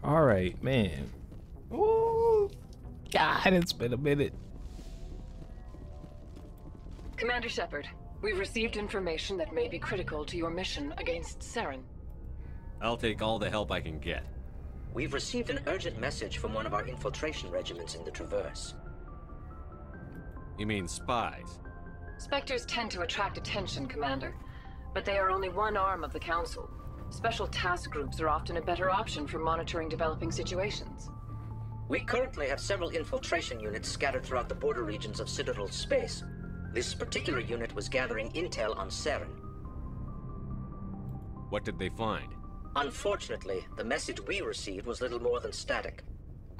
All right, man. Ooh, God, it's been a minute. Commander Shepard, we've received information that may be critical to your mission against Saren. I'll take all the help I can get. We've received an urgent message from one of our infiltration regiments in the Traverse. You mean spies? Spectres tend to attract attention, Commander, but they are only one arm of the Council. Special task groups are often a better option for monitoring developing situations. We currently have several infiltration units scattered throughout the border regions of Citadel space. This particular unit was gathering intel on Saren. What did they find? Unfortunately, the message we received was little more than static.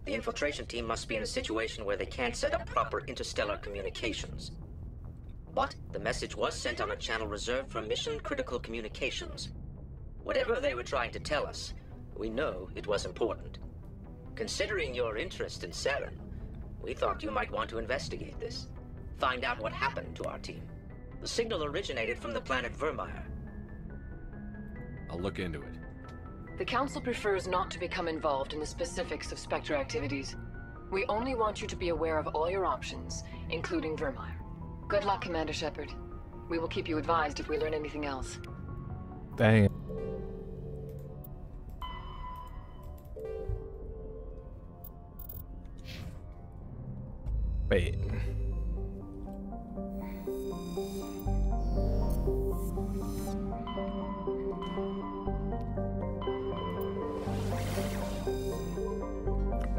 The infiltration team must be in a situation where they can't set up proper interstellar communications. But the message was sent on a channel reserved for mission-critical communications. Whatever they were trying to tell us, we know it was important. Considering your interest in Saren, we thought you might want to investigate this. Find out what happened to our team. The signal originated from the planet Vermeer. I'll look into it. The Council prefers not to become involved in the specifics of Spectre activities. We only want you to be aware of all your options, including Vermeer. Good luck, Commander Shepard. We will keep you advised if we learn anything else. Dang. Wait.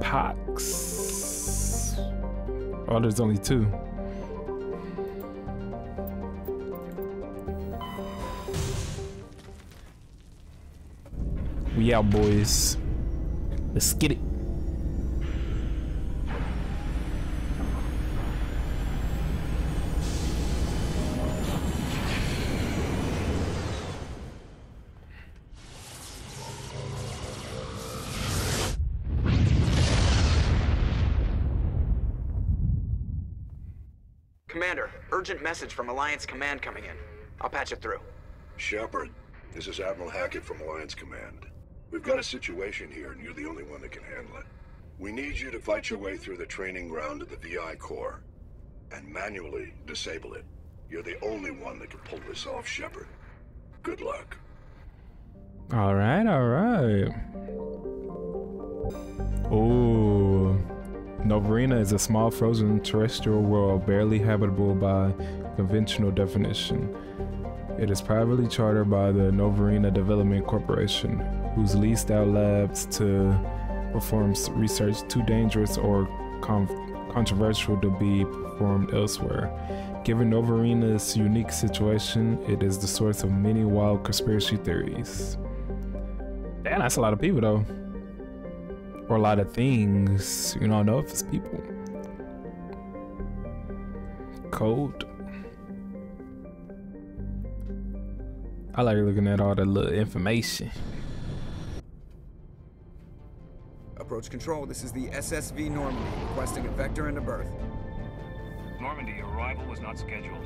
Pox. Oh, there's only two. We out, boys. Let's get it. Commander, urgent message from Alliance Command coming in. I'll patch it through. Shepard, this is Admiral Hackett from Alliance Command. We've got a situation here, and you're the only one that can handle it. We need you to fight your way through the training ground of the VI core and manually disable it. You're the only one that can pull this off, Shepard. Good luck. All right, all right. Ooh. Novarina is a small frozen terrestrial world barely habitable by conventional definition. It is privately chartered by the Novarina Development Corporation, whose leased out labs to perform research too dangerous or controversial to be performed elsewhere. Given Novarina's unique situation, it is the source of many wild conspiracy theories. Damn, that's a lot of people though. Or a lot of things. You don't know if it's people. Code. I like looking at all the little information. Approach control, this is the SSV Normandy, requesting a vector into berth. Normandy, your arrival was not scheduled.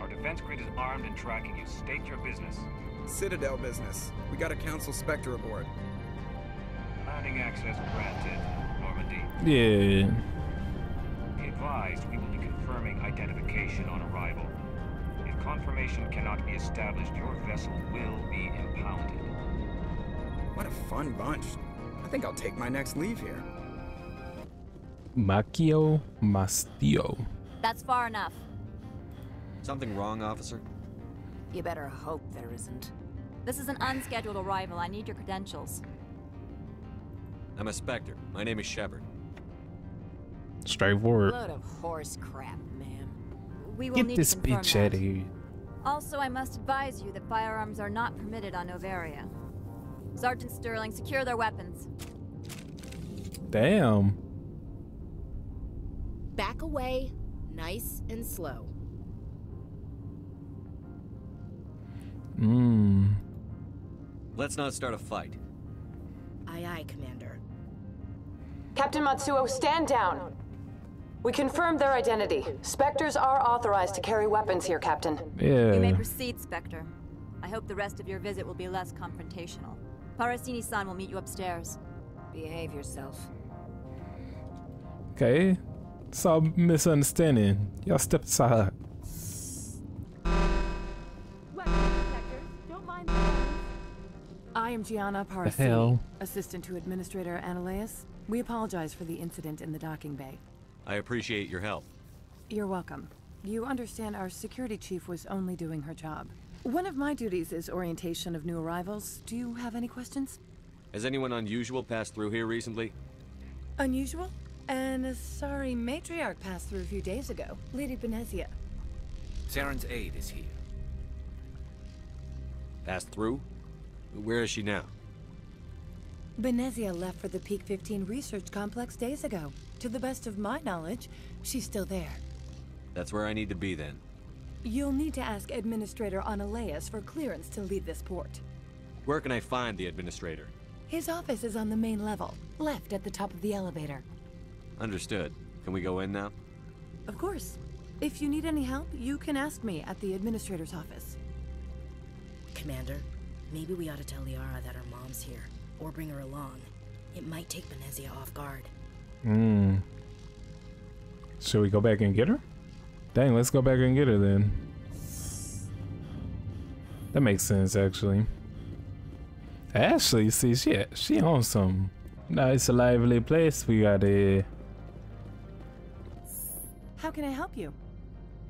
Our defense grid is armed and tracking you. State your business. Citadel business. We got a Council Spectre aboard. Landing access granted, Normandy. Yeah. Be advised, we will be confirming identification on arrival. If confirmation cannot be established, your vessel will be impounded. What a fun bunch. I think I'll take my next leave here. Macchio Mastio. That's far enough. Something wrong, officer? You better hope there isn't. This is an unscheduled arrival. I need your credentials. I'm a Spectre. My name is Shepard. Straightforward. Load of horse crap, ma'am. We will Get need this to confirm bitch that. out of here. Also, I must advise you that firearms are not permitted on Novaria. Sergeant Sterling, secure their weapons. Damn. Back away, nice and slow. Let's not start a fight. Aye, aye, Commander. Captain Matsuo, stand down. We confirmed their identity. Spectres are authorized to carry weapons here, Captain. Yeah. You may proceed, Spectre. I hope the rest of your visit will be less confrontational. Parasini-san will meet you upstairs. Behave yourself. Okay. It's all misunderstanding. Y'all step aside. I am Gianna Parsi, assistant to Administrator Ananias. We apologize for the incident in the docking bay. I appreciate your help. You're welcome. You understand our security chief was only doing her job. One of my duties is orientation of new arrivals. Do you have any questions? Has anyone unusual passed through here recently? Unusual? And a sorry matriarch passed through a few days ago. Lady Benezia. Saren's aide is here. Passed through? Where is she now? Benezia left for the Peak 15 research complex days ago. To the best of my knowledge, she's still there. That's where I need to be then. You'll need to ask Administrator Ananias for clearance to leave this port. Where can I find the administrator? His office is on the main level, left at the top of the elevator. Understood. Can we go in now? Of course. If you need any help, you can ask me at the administrator's office. Commander, maybe we ought to tell Liara that her mom's here, or bring her along. It might take Benezia off guard. Should we go back and get her? Dang, let's go back and get her then. That makes sense, actually. Ashley, see, she owns some nice, lively place we got here. How can I help you?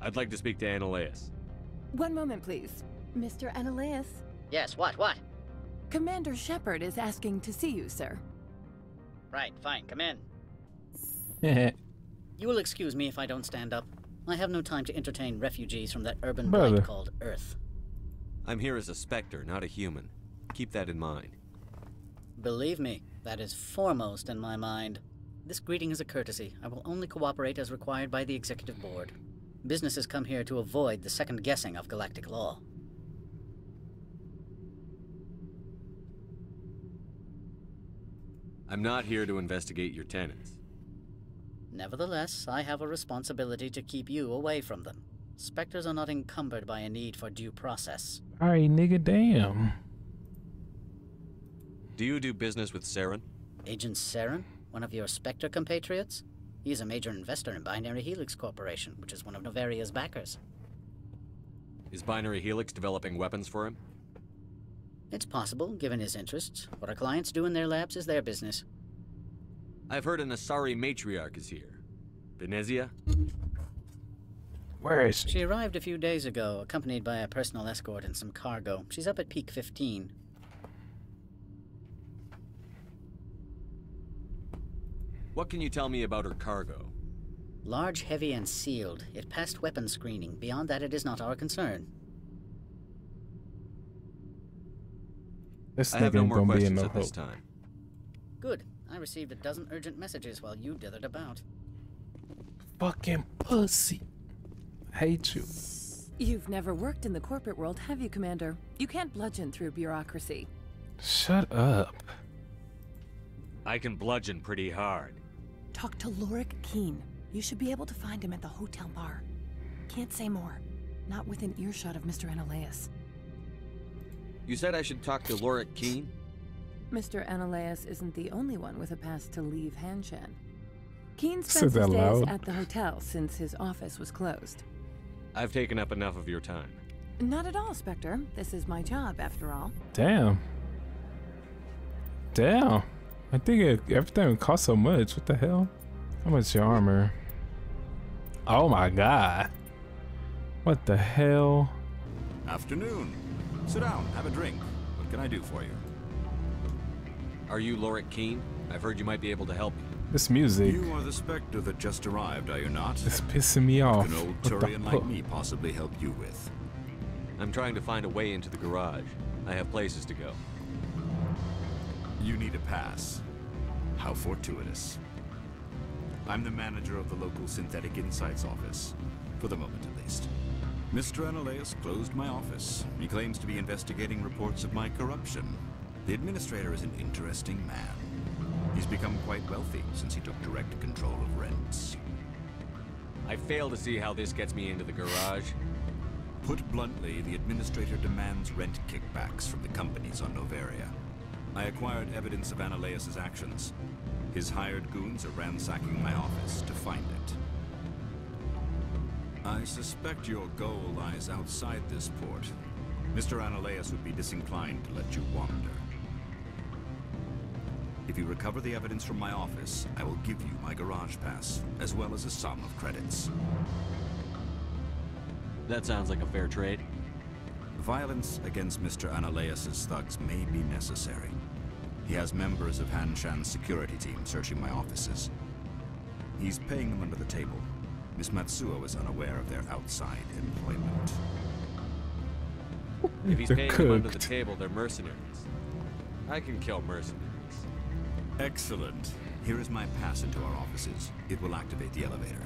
I'd like to speak to Ananias. One moment, please. Mr. Ananias? Yes, what? Commander Shepard is asking to see you, sir. Right, fine, come in. You will excuse me if I don't stand up. I have no time to entertain refugees from that urban blight called Earth. I'm here as a Spectre, not a human. Keep that in mind. Believe me, that is foremost in my mind. This greeting is a courtesy. I will only cooperate as required by the Executive Board. Businesses come here to avoid the second guessing of galactic law. I'm not here to investigate your tenants. Nevertheless, I have a responsibility to keep you away from them. Spectres are not encumbered by a need for due process. Alright, nigga, damn. Do you do business with Saren? Agent Saren? One of your Spectre compatriots? He is a major investor in Binary Helix Corporation, which is one of Novaria's backers. Is Binary Helix developing weapons for him? It's possible, given his interests. What our clients do in their labs is their business. I've heard an Asari matriarch is here. Benezia? Where is she? She arrived a few days ago, accompanied by a personal escort and some cargo. She's up at Peak 15. What can you tell me about her cargo? Large, heavy, and sealed. It passed weapons screening. Beyond that, it is not our concern. This I have no more gonna be in questions no at this hope. time. Good. I received a dozen urgent messages while you dithered about. Fucking pussy. Hate you. You've never worked in the corporate world, have you, Commander? You can't bludgeon through bureaucracy. Shut up. I can bludgeon pretty hard. Talk to Lorik Keen. You should be able to find him at the hotel bar. Can't say more. Not within earshot of Mr. Ananias. You said I should talk to Lorik Keen? Mr. Ananias isn't the only one with a pass to leave Hanshan. Keen Said spends his that days loud. at the hotel since his office was closed. I've taken up enough of your time. Not at all, Spectre. This is my job, after all. Damn. Damn. I think everything would cost so much. What the hell? How much your armor? Oh my god. What the hell? Afternoon. Sit down, have a drink. What can I do for you? Are you Lorik Keen? I've heard you might be able to help me. This music. You are the Spectre that just arrived, are you not? It's pissing me off. What can old What the Turian like fuck? me possibly help you with? I'm trying to find a way into the garage. I have places to go. You need a pass. How fortuitous. I'm the manager of the local Synthetic Insights office. For the moment, at least. Mr. Ananias closed my office. He claims to be investigating reports of my corruption. The administrator is an interesting man. He's become quite wealthy since he took direct control of rents. I fail to see how this gets me into the garage. Put bluntly, the administrator demands rent kickbacks from the companies on Novaria. I acquired evidence of Ananias' actions. His hired goons are ransacking my office to find it. I suspect your goal lies outside this port. Mr. Ananias would be disinclined to let you wander. If you recover the evidence from my office, I will give you my garage pass, as well as a sum of credits. That sounds like a fair trade. Violence against Mr. Ananias' thugs may be necessary. He has members of Han Shan's security team searching my offices. He's paying them under the table. Miss Matsuo is unaware of their outside employment. If he's paying them under the table, they're mercenaries. I can kill mercenaries. Excellent. Here is my pass into our offices. It will activate the elevator.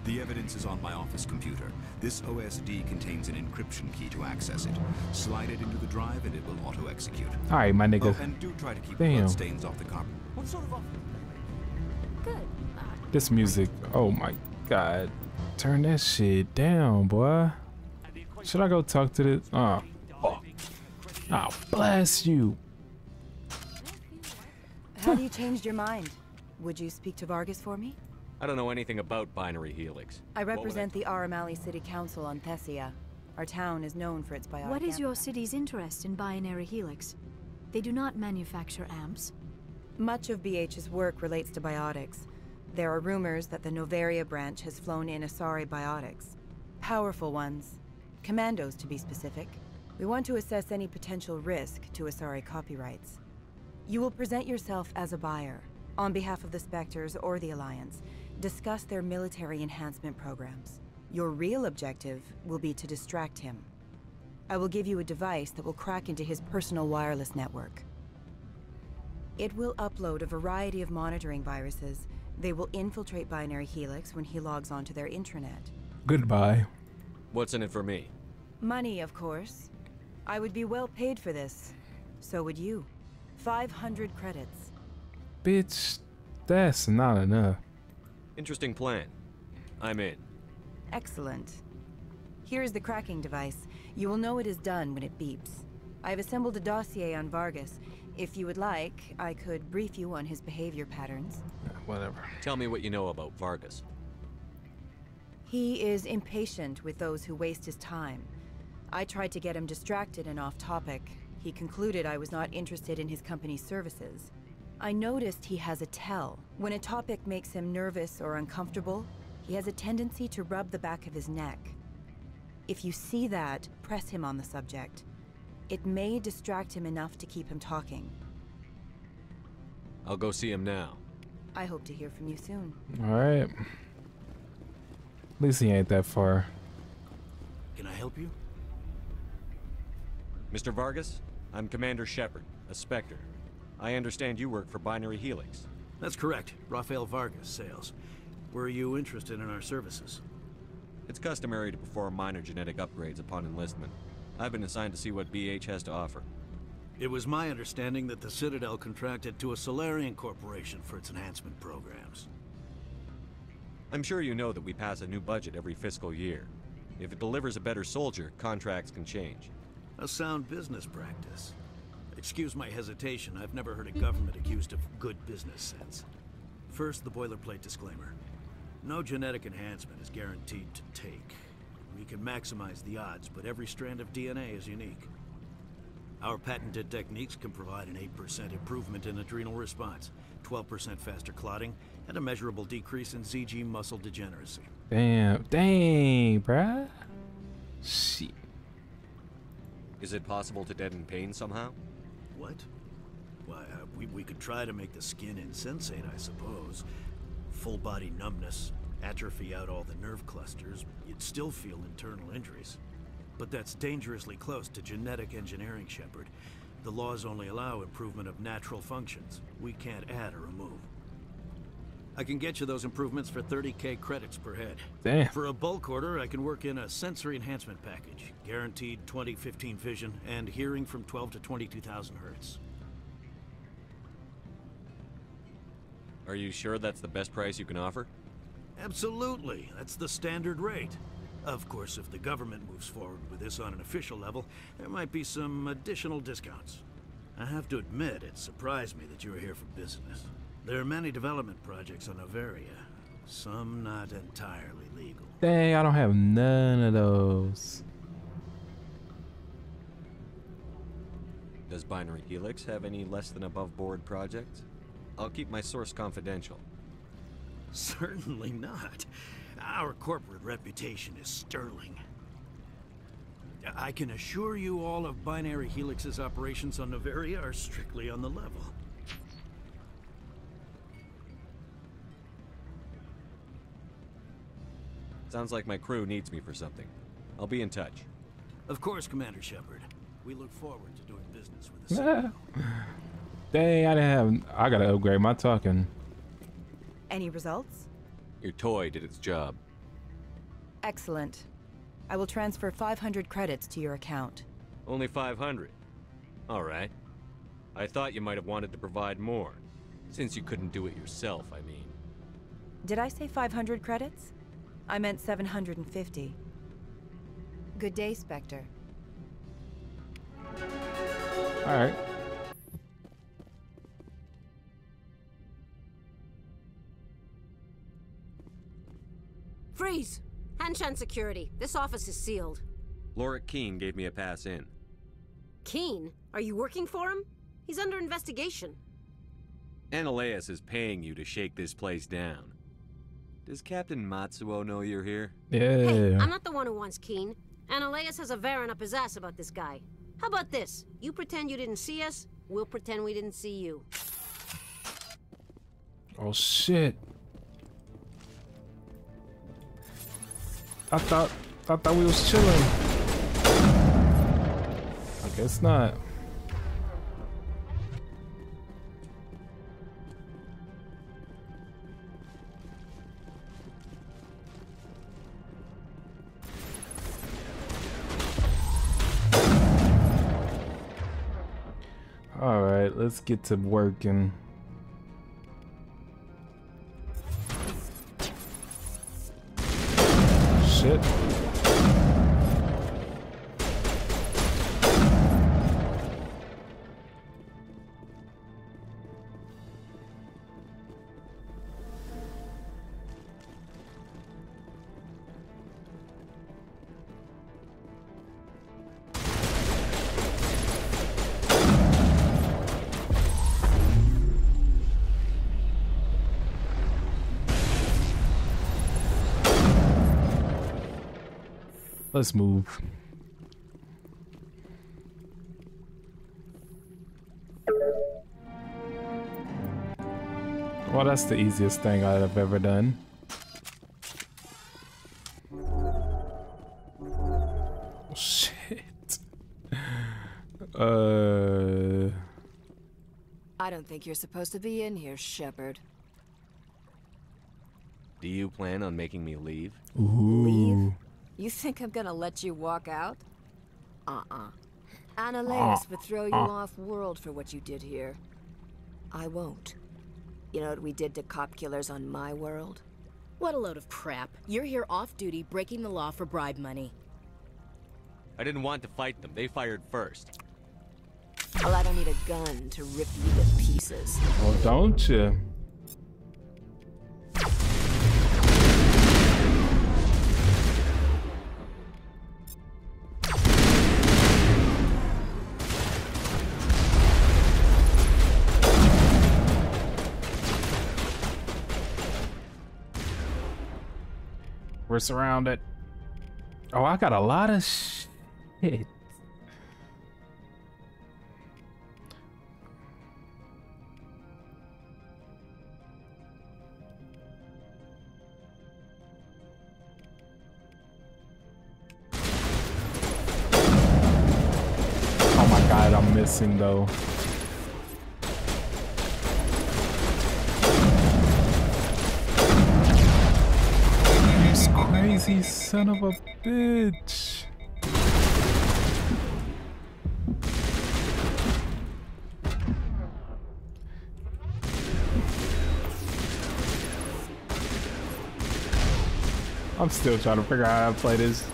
The evidence is on my office computer. This OSD contains an encryption key to access it. Slide it into the drive and it will auto-execute. Alright, my nigga. Oh, and do try to keep Damn. blood stains off the carpet. What sort of Good. This music, oh my god. Turn that shit down, boy. Should I go talk to this? Oh. Bless you. How do you changed your mind? Would you speak to Vargas for me? I don't know anything about binary helix. I represent the Aramali City Council on Thessia. Our town is known for its biotic. What is your city's interest in binary helix? They do not manufacture amps. Much of BH's work relates to biotics. There are rumors that the Noveria branch has flown in Asari biotics. Powerful ones. Commandos, to be specific. We want to assess any potential risk to Asari copyrights. You will present yourself as a buyer, on behalf of the Spectres or the Alliance. Discuss their military enhancement programs. Your real objective will be to distract him. I will give you a device that will crack into his personal wireless network. It will upload a variety of monitoring viruses. They will infiltrate Binary Helix when he logs onto their intranet. Goodbye. What's in it for me? Money, of course. I would be well paid for this. So would you. 500 credits. Bitch, that's not enough. Interesting plan. I'm in. Excellent. Here's the cracking device. You will know it is done when it beeps. I've assembled a dossier on Vargas. If you would like, I could brief you on his behavior patterns. Whatever. Tell me what you know about Vargas. He is impatient with those who waste his time. I tried to get him distracted and off topic. He concluded I was not interested in his company's services. I noticed he has a tell. When a topic makes him nervous or uncomfortable, he has a tendency to rub the back of his neck. If you see that, press him on the subject. It may distract him enough to keep him talking. I'll go see him now. I hope to hear from you soon. Alright. At least he ain't that far. Can I help you? Mr. Vargas, I'm Commander Shepard, a Spectre. I understand you work for Binary Helix. That's correct. Rafael Vargas, sales. Were you interested in our services? It's customary to perform minor genetic upgrades upon enlistment. I've been assigned to see what BH has to offer. It was my understanding that the Citadel contracted to a Solarian corporation for its enhancement programs. I'm sure you know that we pass a new budget every fiscal year. If it delivers a better soldier, contracts can change. A sound business practice. Excuse my hesitation, I've never heard a government accused of good business sense. First, the boilerplate disclaimer. No genetic enhancement is guaranteed to take. We can maximize the odds, but every strand of DNA is unique. Our patented techniques can provide an 8% improvement in adrenal response, 12% faster clotting, and a measurable decrease in ZG muscle degeneracy. Damn, dang, bruh. Shit. Is it possible to deaden pain somehow? What? Why, we could try to make the skin insensate, I suppose. Full body numbness, atrophy out all the nerve clusters, you'd still feel internal injuries. But that's dangerously close to genetic engineering, Shepard. The laws only allow improvement of natural functions. We can't add or remove. I can get you those improvements for 30K credits per head. Damn. For a bulk order, I can work in a sensory enhancement package. Guaranteed 20/15 vision and hearing from 12 to 22,000 hertz. Are you sure that's the best price you can offer? Absolutely. That's the standard rate. Of course, if the government moves forward with this on an official level, there might be some additional discounts. I have to admit, it surprised me that you were here for business. There are many development projects on Noveria, some not entirely legal. Dang, I don't have none of those. Does Binary Helix have any less than above board projects? I'll keep my source confidential. Certainly not. Our corporate reputation is sterling. I can assure you all of Binary Helix's operations on Noveria are strictly on the level. Sounds like my crew needs me for something. I'll be in touch. Of course, Commander Shepard. We look forward to doing business with the city. Dang, I gotta upgrade my talking. Any results? Your toy did its job. Excellent. I will transfer 500 credits to your account. Only 500. All right. I thought you might have wanted to provide more. Since you couldn't do it yourself, I mean. Did I say 500 credits? I meant 750. Good day, Spectre. All right. Freeze! Hanshan security. This office is sealed. Lorik Keene gave me a pass in. Keene? Are you working for him? He's under investigation. Ananias is paying you to shake this place down. Does Captain Matsuo know you're here? Yeah. Hey, I'm not the one who wants Keene. Ananias has a Varen up his ass about this guy. How about this? You pretend you didn't see us, we'll pretend we didn't see you. Oh shit. I thought we was chilling. I guess not. All right, let's get to working. Shit. Let's move. Well, that's the easiest thing I've ever done. Oh, shit. I don't think you're supposed to be in here, Shepard. Do you plan on making me leave? Ooh. Leave? You think I'm gonna let you walk out? Ananias would throw you off-world for what you did here. I won't. You know what we did to cop killers on my world? What a load of crap. You're here off-duty, breaking the law for bribe money. I didn't want to fight them. They fired first. Well, I don't need a gun to rip you to pieces. Oh, don't you? We're surrounded. Oh, I got a lot of shit. Oh my god, I'm missing though. Crazy son of a bitch. I'm still trying to figure out how to play this.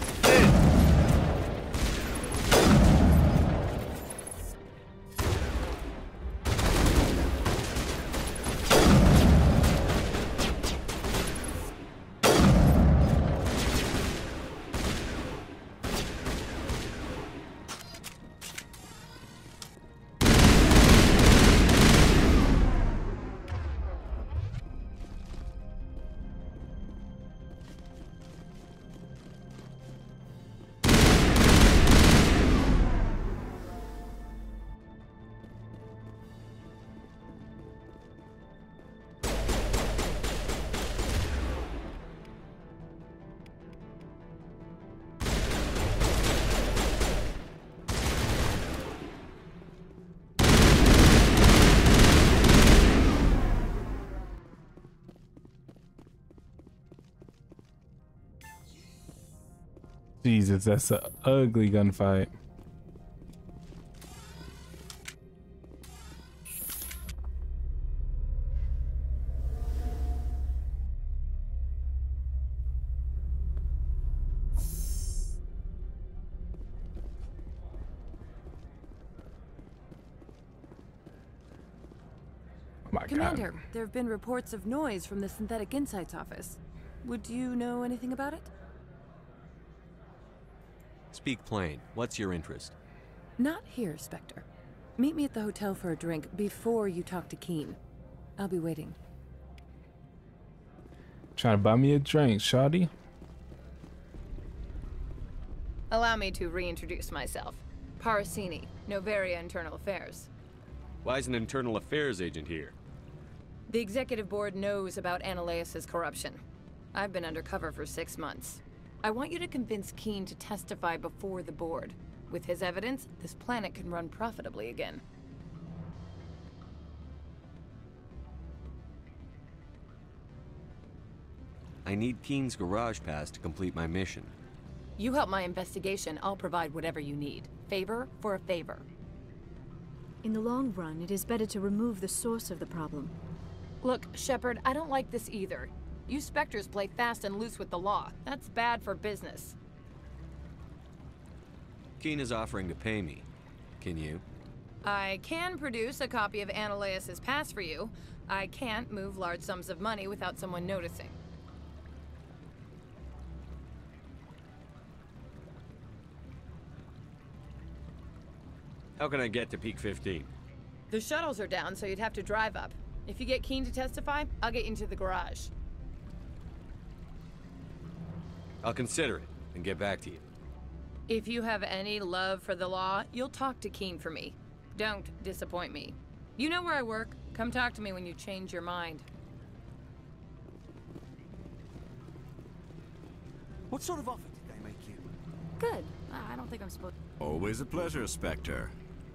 Jesus, that's an ugly gunfight. Commander, there have been reports of noise from the Synthetic Insights office. Would you know anything about it? Speak plain. What's your interest? Not here, Spectre. Meet me at the hotel for a drink before you talk to Keen. I'll be waiting. Trying to buy me a drink, shawty? Allow me to reintroduce myself. Parasini, Noveria Internal Affairs. Why is an internal affairs agent here? The executive board knows about Ananias's corruption. I've been undercover for 6 months. I want you to convince Keen to testify before the board. With his evidence, this planet can run profitably again. I need Keen's garage pass to complete my mission. You help my investigation, I'll provide whatever you need. Favor for a favor. In the long run, it is better to remove the source of the problem. Look, Shepard, I don't like this either. You Spectres play fast and loose with the law. That's bad for business. Keen is offering to pay me. Can you? I can produce a copy of Ananias's pass for you. I can't move large sums of money without someone noticing. How can I get to Peak 15? The shuttles are down, so you'd have to drive up. If you get Keen to testify, I'll get you into the garage. I'll consider it and get back to you. If you have any love for the law, you'll talk to Keen for me. Don't disappoint me. You know where I work. Come talk to me when you change your mind. What sort of offer did they make you? Good. I don't think I'm supposed to. Always a pleasure, Spectre.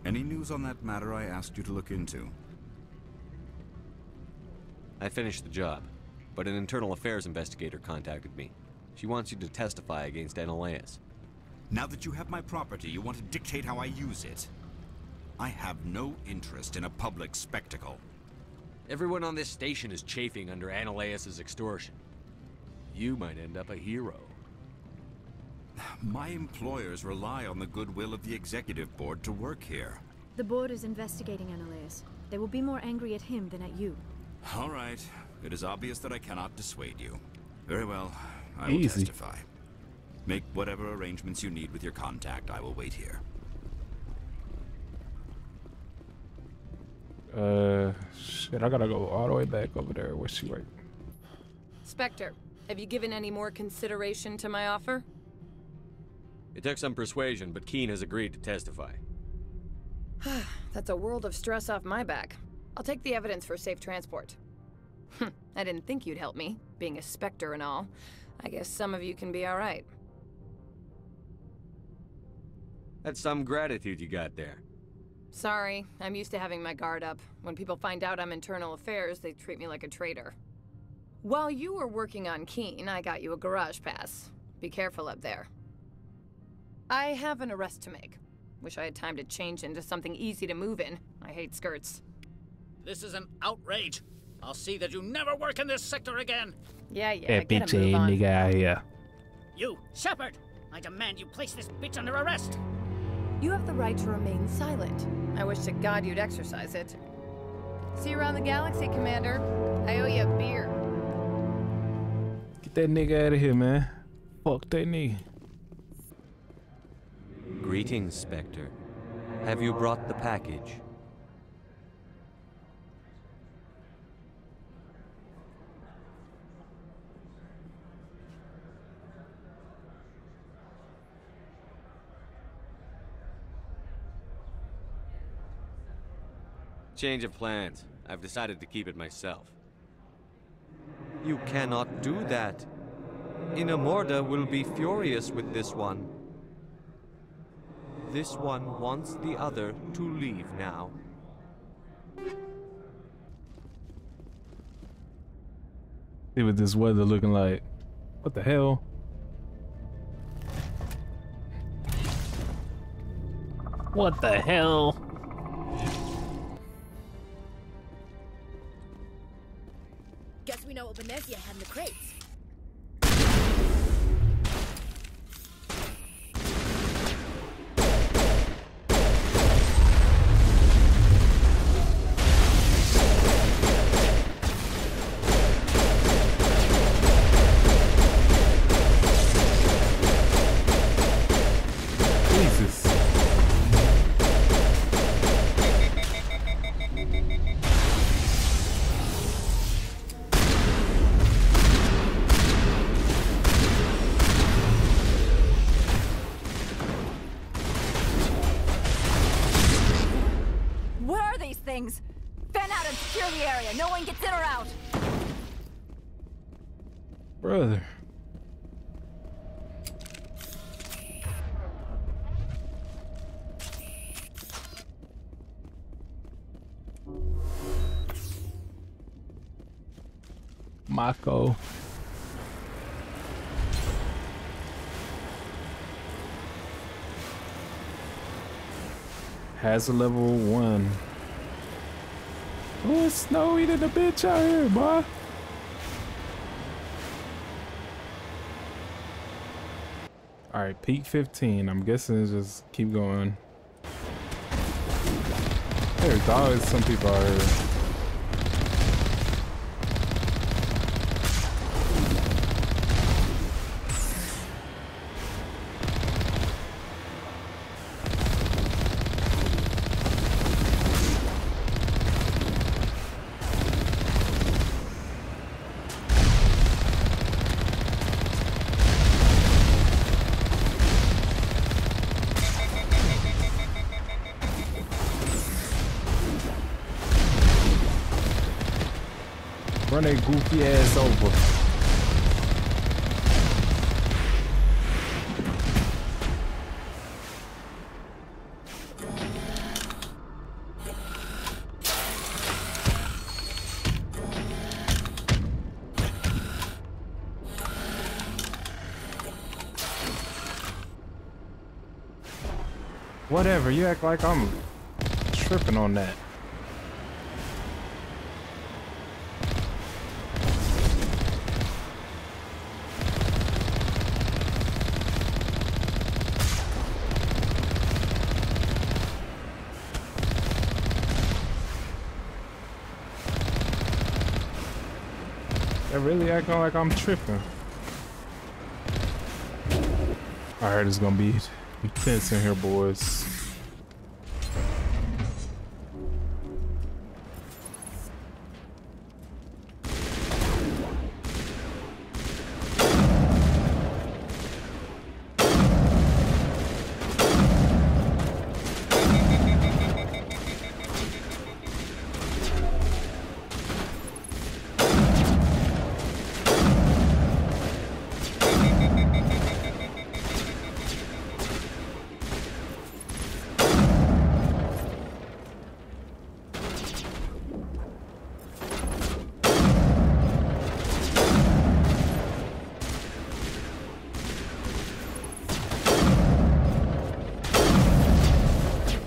Any news on that matter I asked you to look into? I finished the job, but an internal affairs investigator contacted me. She wants you to testify against Ananias. Now that you have my property, you want to dictate how I use it. I have no interest in a public spectacle. Everyone on this station is chafing under Ananias's extortion. You might end up a hero. My employers rely on the goodwill of the executive board to work here. The board is investigating Ananias. They will be more angry at him than at you. All right. It is obvious that I cannot dissuade you. Very well. I will testify. Make whatever arrangements you need with your contact. I will wait here. Shit, I gotta go all the way back over there where she worked. Spectre, have you given any more consideration to my offer? It took some persuasion, but Keen has agreed to testify. That's a world of stress off my back. I'll take the evidence for safe transport. I didn't think you'd help me, being a Spectre and all. I guess some of you can be alright. That's some gratitude you got there. Sorry, I'm used to having my guard up. When people find out I'm internal affairs, they treat me like a traitor. While you were working on Keen, I got you a garage pass. Be careful up there. I have an arrest to make. Wish I had time to change into something easy to move in. I hate skirts. This is an outrage. I'll see that you never work in this sector again. Yeah, That get bitch a move on. nigga out here. You, Shepard! I demand you place this bitch under arrest. You have the right to remain silent. I wish to God you'd exercise it. See you around the galaxy, Commander. I owe you a beer. Get that nigga out of here, man. Fuck that nigga. Greetings, Spectre. Have you brought the package? Change of plans. I've decided to keep it myself. You cannot do that. Inamorda will be furious with this one. This one wants the other to leave now. See what this weather looking like. What the hell? What the hell? Guess we know what BENEZIA had in the crates. Things. Fan out and secure the area. No one gets in or out. Brother. Mako. Has a level 1. Oh, it's snowy than a bitch out here, boy. Alright, peak 15. I'm guessing it's just keep going. There's always some people out here. Run that goofy ass over. Whatever, you act like I'm tripping on that. They're really acting like I'm tripping. Alright, it's gonna be intense in here, boys.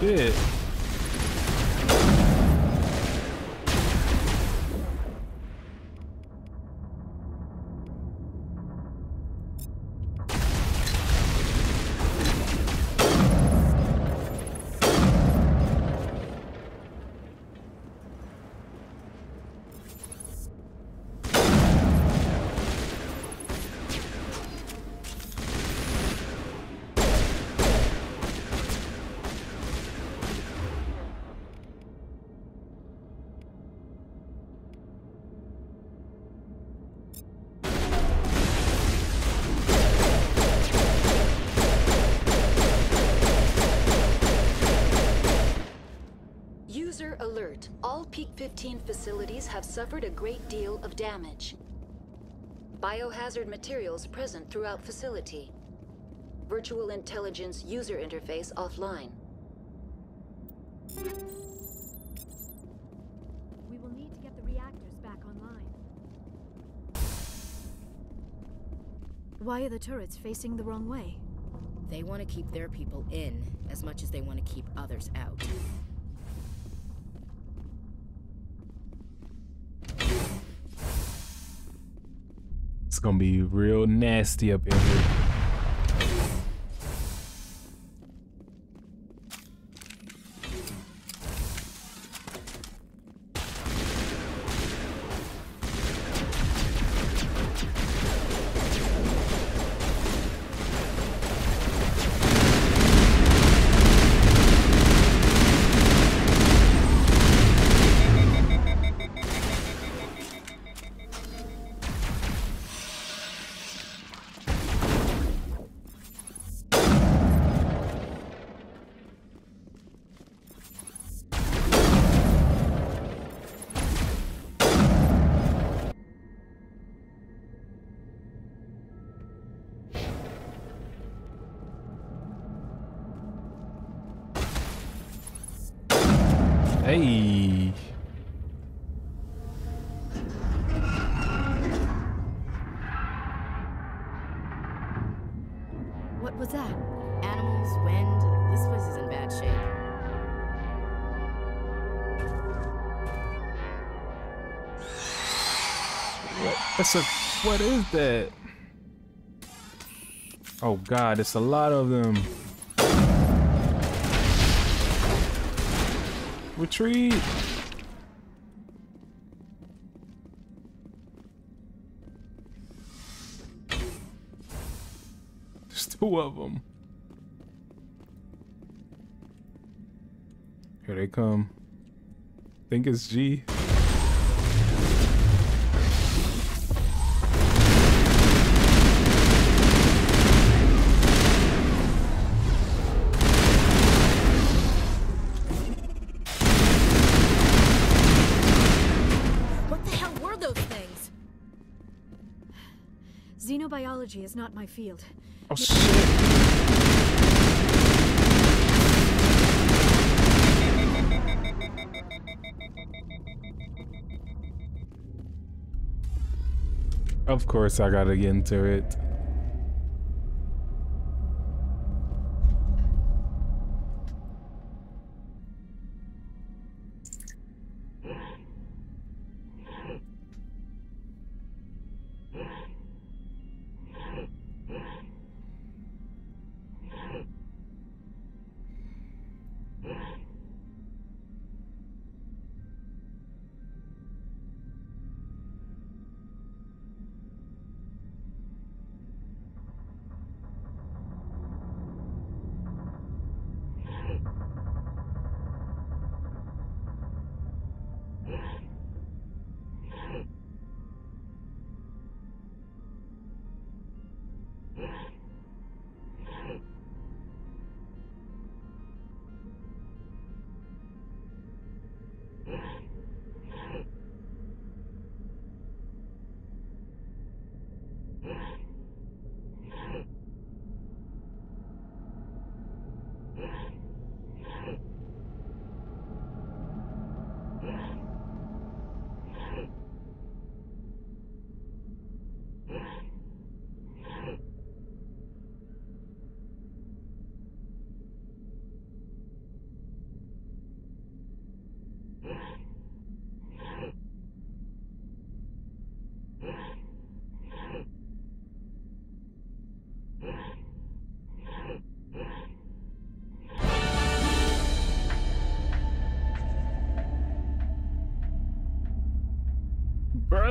Shit. User alert. All Peak 15 facilities have suffered a great deal of damage. Biohazard materials present throughout facility. Virtual intelligence user interface offline. We will need to get the reactors back online. Why are the turrets facing the wrong way? They want to keep their people in as much as they want to keep others out. It's gonna be real nasty up in here. Hey. What was that? Animals, wind. This place is in bad shape. What is that? Oh God, it's a lot of them. Retreat. There's 2 of them. Here they come. Think it's G. Xenobiology is not my field. Oh shit. Of course I gotta get into it.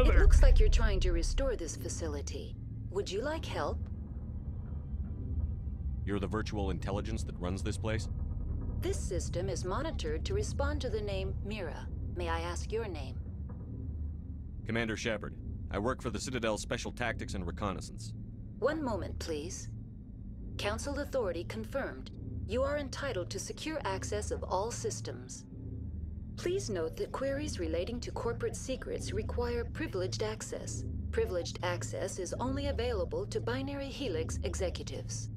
It looks like you're trying to restore this facility. Would you like help? You're the virtual intelligence that runs this place? This system is monitored to respond to the name Mira. May I ask your name? Commander Shepard. I work for the Citadel's Special Tactics and Reconnaissance. One moment, please. Council authority confirmed. You are entitled to secure access of all systems. Please note that queries relating to corporate secrets require privileged access. Privileged access is only available to Binary Helix executives.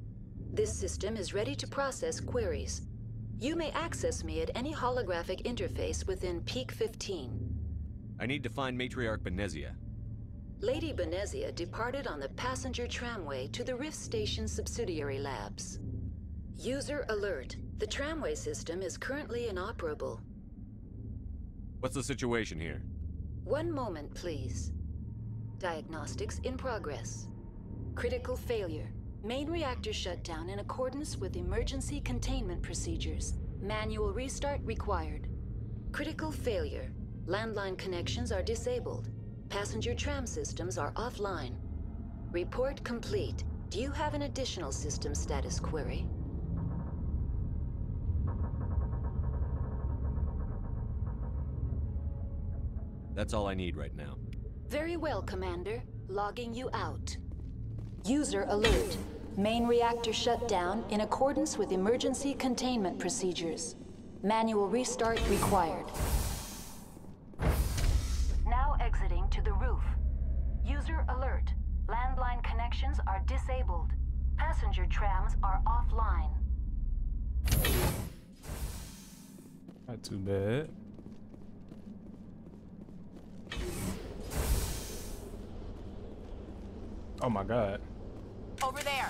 This system is ready to process queries. You may access me at any holographic interface within Peak 15. I need to find Matriarch BENEZIA. Lady BENEZIA departed on the passenger tramway to the Rift Station subsidiary labs. User alert. The tramway system is currently inoperable. What's the situation here? One moment, please. Diagnostics in progress. Critical failure. Main reactor shut down in accordance with emergency containment procedures. Manual restart required. Critical failure. Landline connections are disabled. Passenger tram systems are offline. Report complete. Do you have an additional system status query? That's all I need right now. Very well, Commander. Logging you out. User alert. Main reactor shut down in accordance with emergency containment procedures. Manual restart required. Now exiting to the roof. User alert. Landline connections are disabled. Passenger trams are offline. Not too bad. Oh my god. Over there.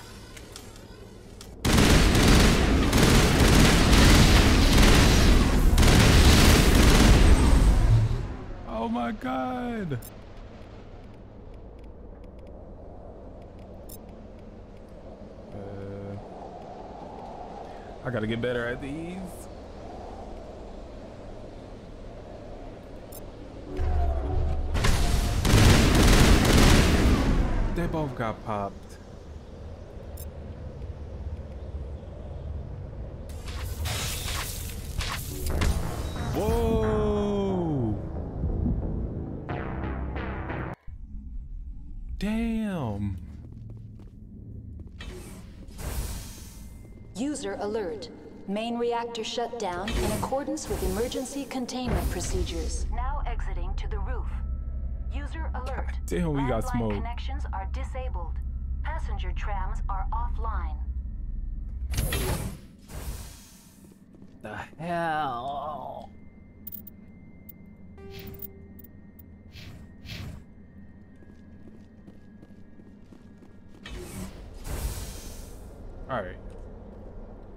Oh my god. I gotta get better at these. They both got popped. Whoa! Damn. User alert. Main reactor shut down in accordance with emergency containment procedures. Now exiting to the roof. User alert. Damn, we got Landline smoked. Connections are disabled. Passenger trams are offline. The hell? All right.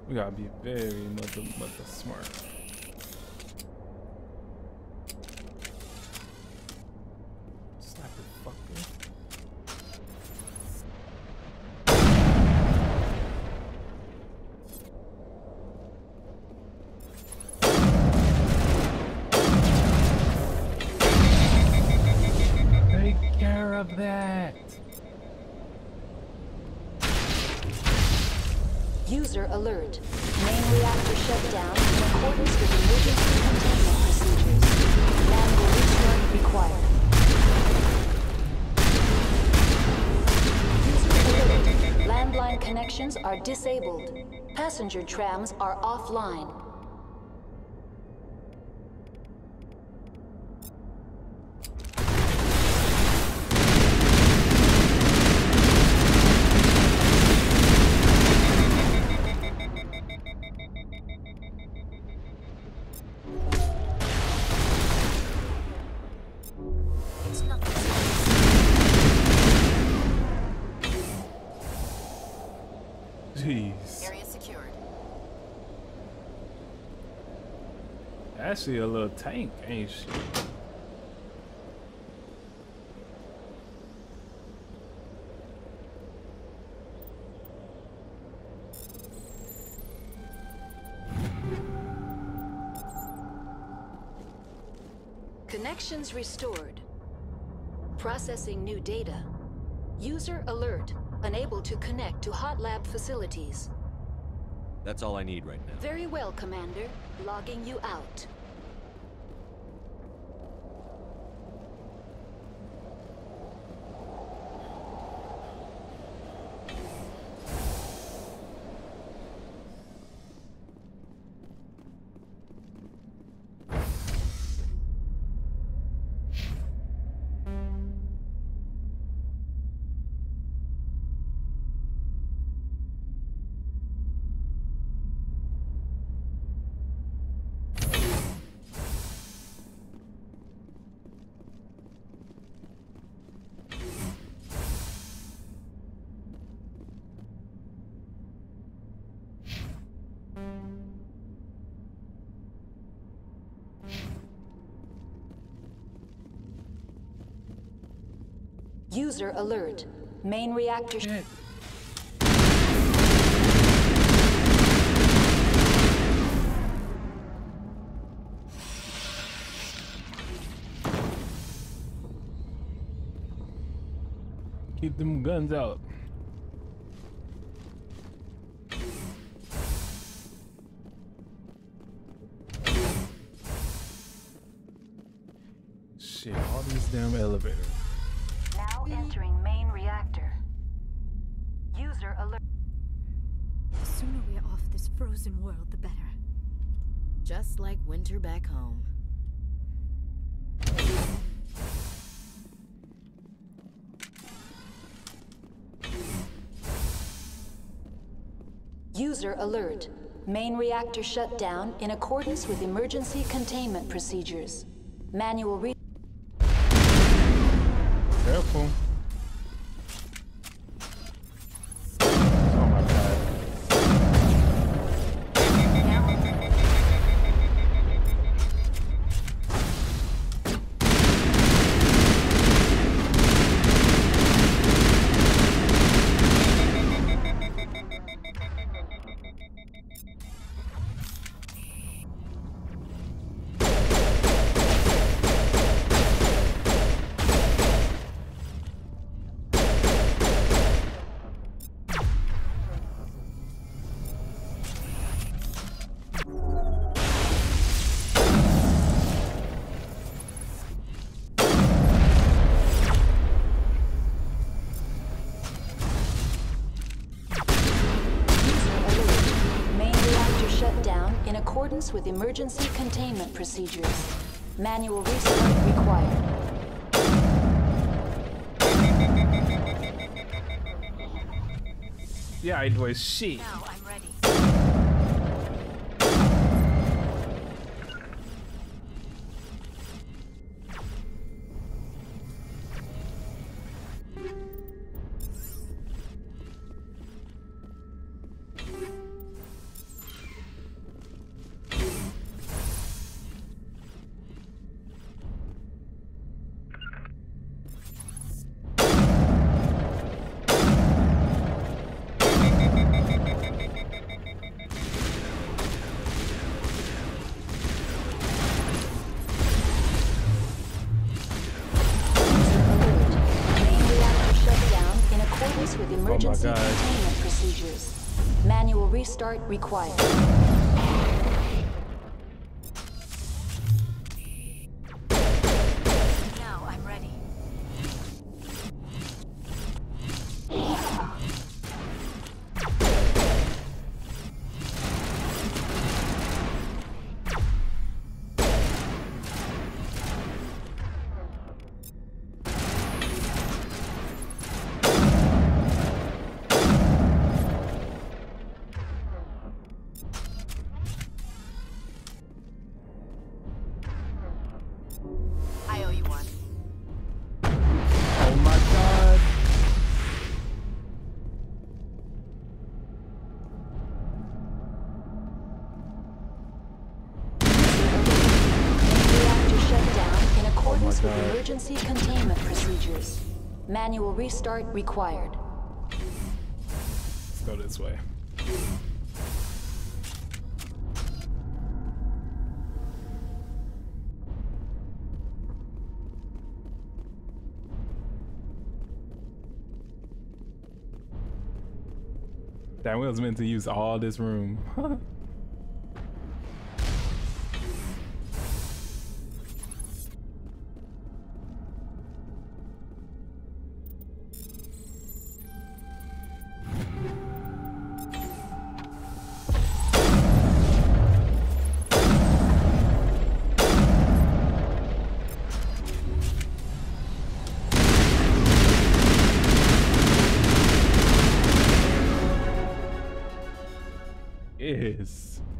We gotta be very mother smart. Sniper fucker. Take care of that. User alert. Main reactor shut down in accordance with emergency containment procedures. Manual restart required. User alert. Landline connections are disabled. Passenger trams are offline. Jeez. Area secured. Actually, a little tank, ain't she? Connections restored. Processing new data. User alert. Unable to connect to hot lab facilities. That's all I need right now. Very well, Commander. Logging you out. User alert. Main reactor... Keep them guns out. Shit, all these damn elevators. Now entering main reactor. User alert. The sooner we're off this frozen world, the better. Just like winter back home. User alert. Main reactor shut down in accordance with emergency containment procedures. Manual re... Careful. Oh my god. In accordance with emergency containment procedures. Manual restart required. Yeah, it was she. Now I'm ready. With emergency containment procedures. Manual restart required. Now I'm ready. I owe you one. Oh my god. Reactor shut down in accordance with emergency containment procedures. Manual restart required. Let's go this way. Damn, we was meant to use all this room.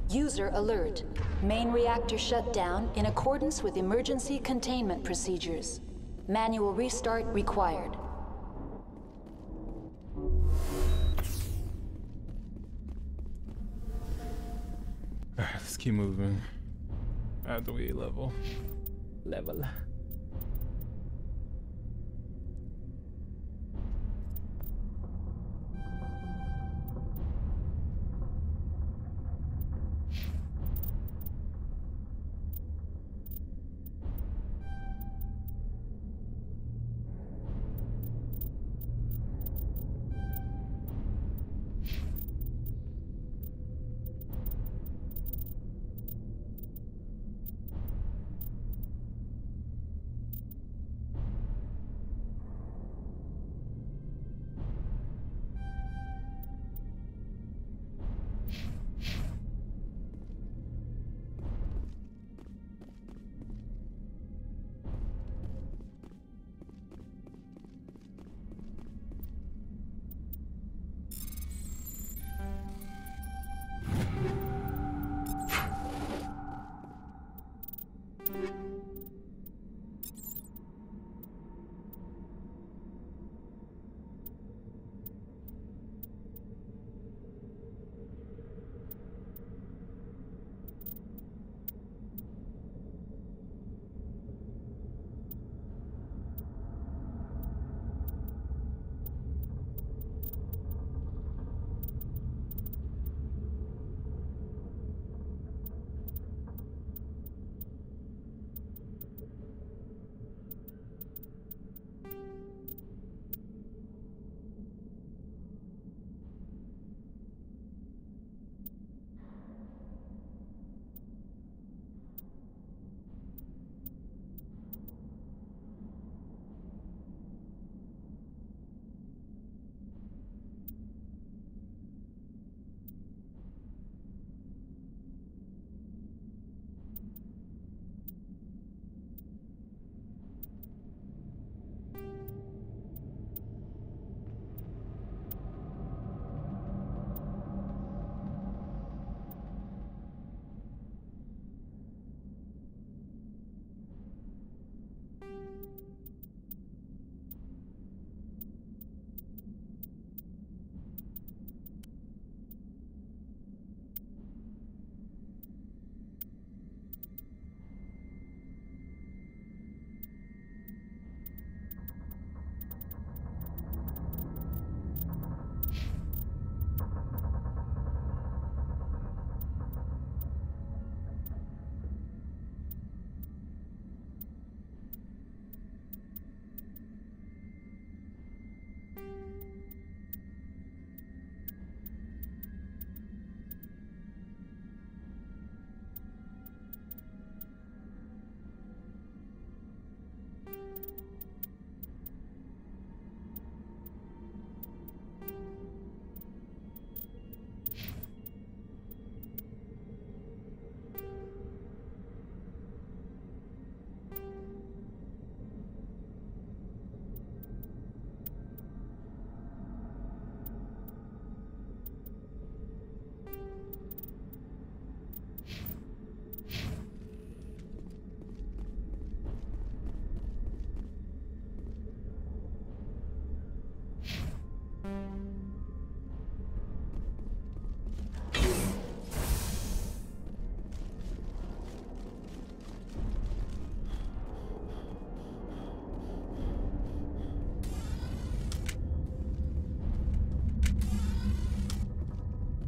User alert. Main reactor shut down in accordance with emergency containment procedures. Manual restart required. Let's keep moving. After we level.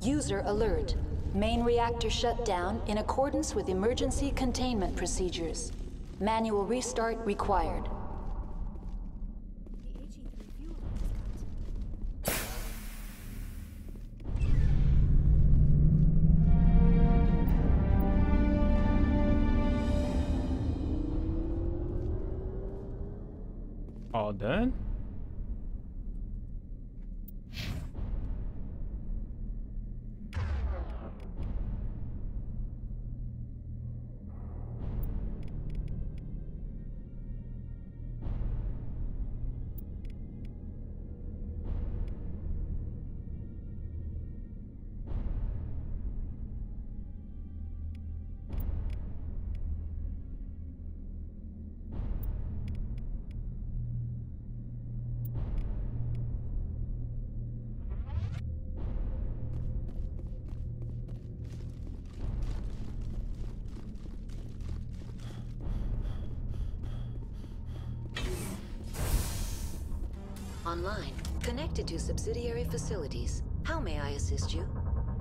User alert. Main reactor shut down in accordance with emergency containment procedures. Manual restart required. All done? Online. Connected to subsidiary facilities. How may I assist you?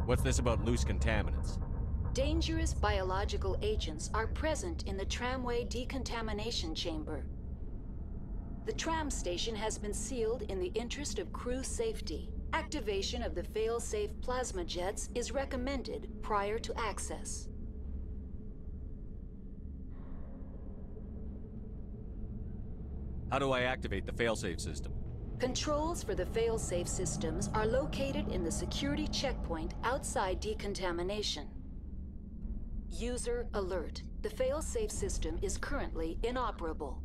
What's this about loose contaminants? Dangerous biological agents are present in the tramway decontamination chamber. The tram station has been sealed in the interest of crew safety. Activation of the fail-safe plasma jets is recommended prior to access. How do I activate the failsafe system? Controls for the fail-safe systems are located in the security checkpoint outside decontamination. User alert. The fail-safe system is currently inoperable.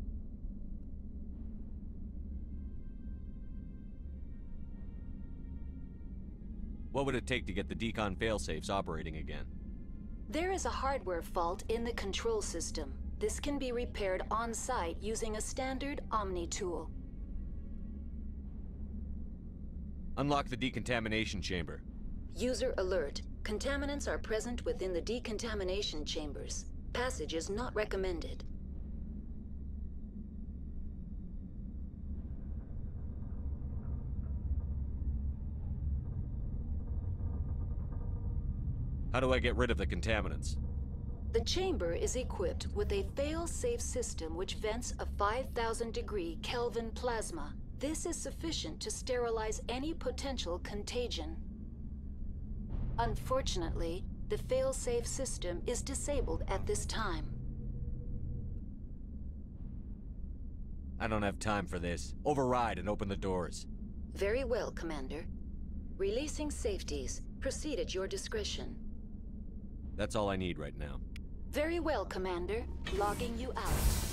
What would it take to get the decon failsafes operating again? There is a hardware fault in the control system. This can be repaired on-site using a standard Omni tool. Unlock the decontamination chamber. User alert. Contaminants are present within the decontamination chambers. Passage is not recommended. How do I get rid of the contaminants? The chamber is equipped with a fail-safe system which vents a 5,000-degree Kelvin plasma. This is sufficient to sterilize any potential contagion. Unfortunately, the fail-safe system is disabled at this time. I don't have time for this. Override and open the doors. Very well, Commander. Releasing safeties. Proceed at your discretion. That's all I need right now. Very well, Commander. Logging you out.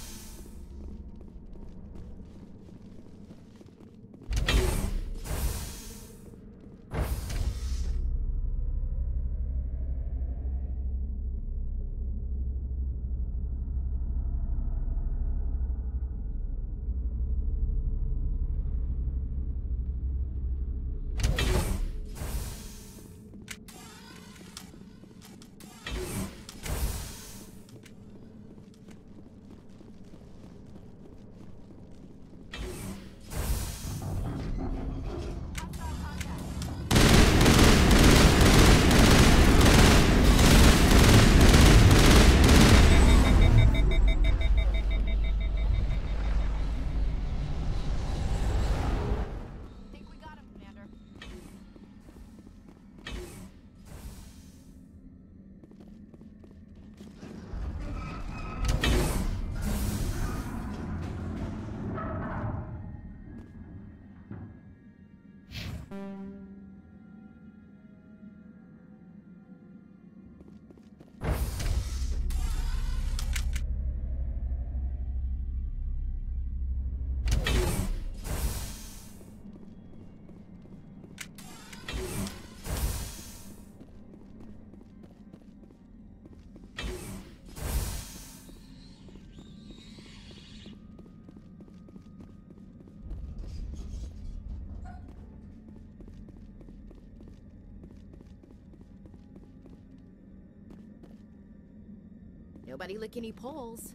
Nobody lick any poles.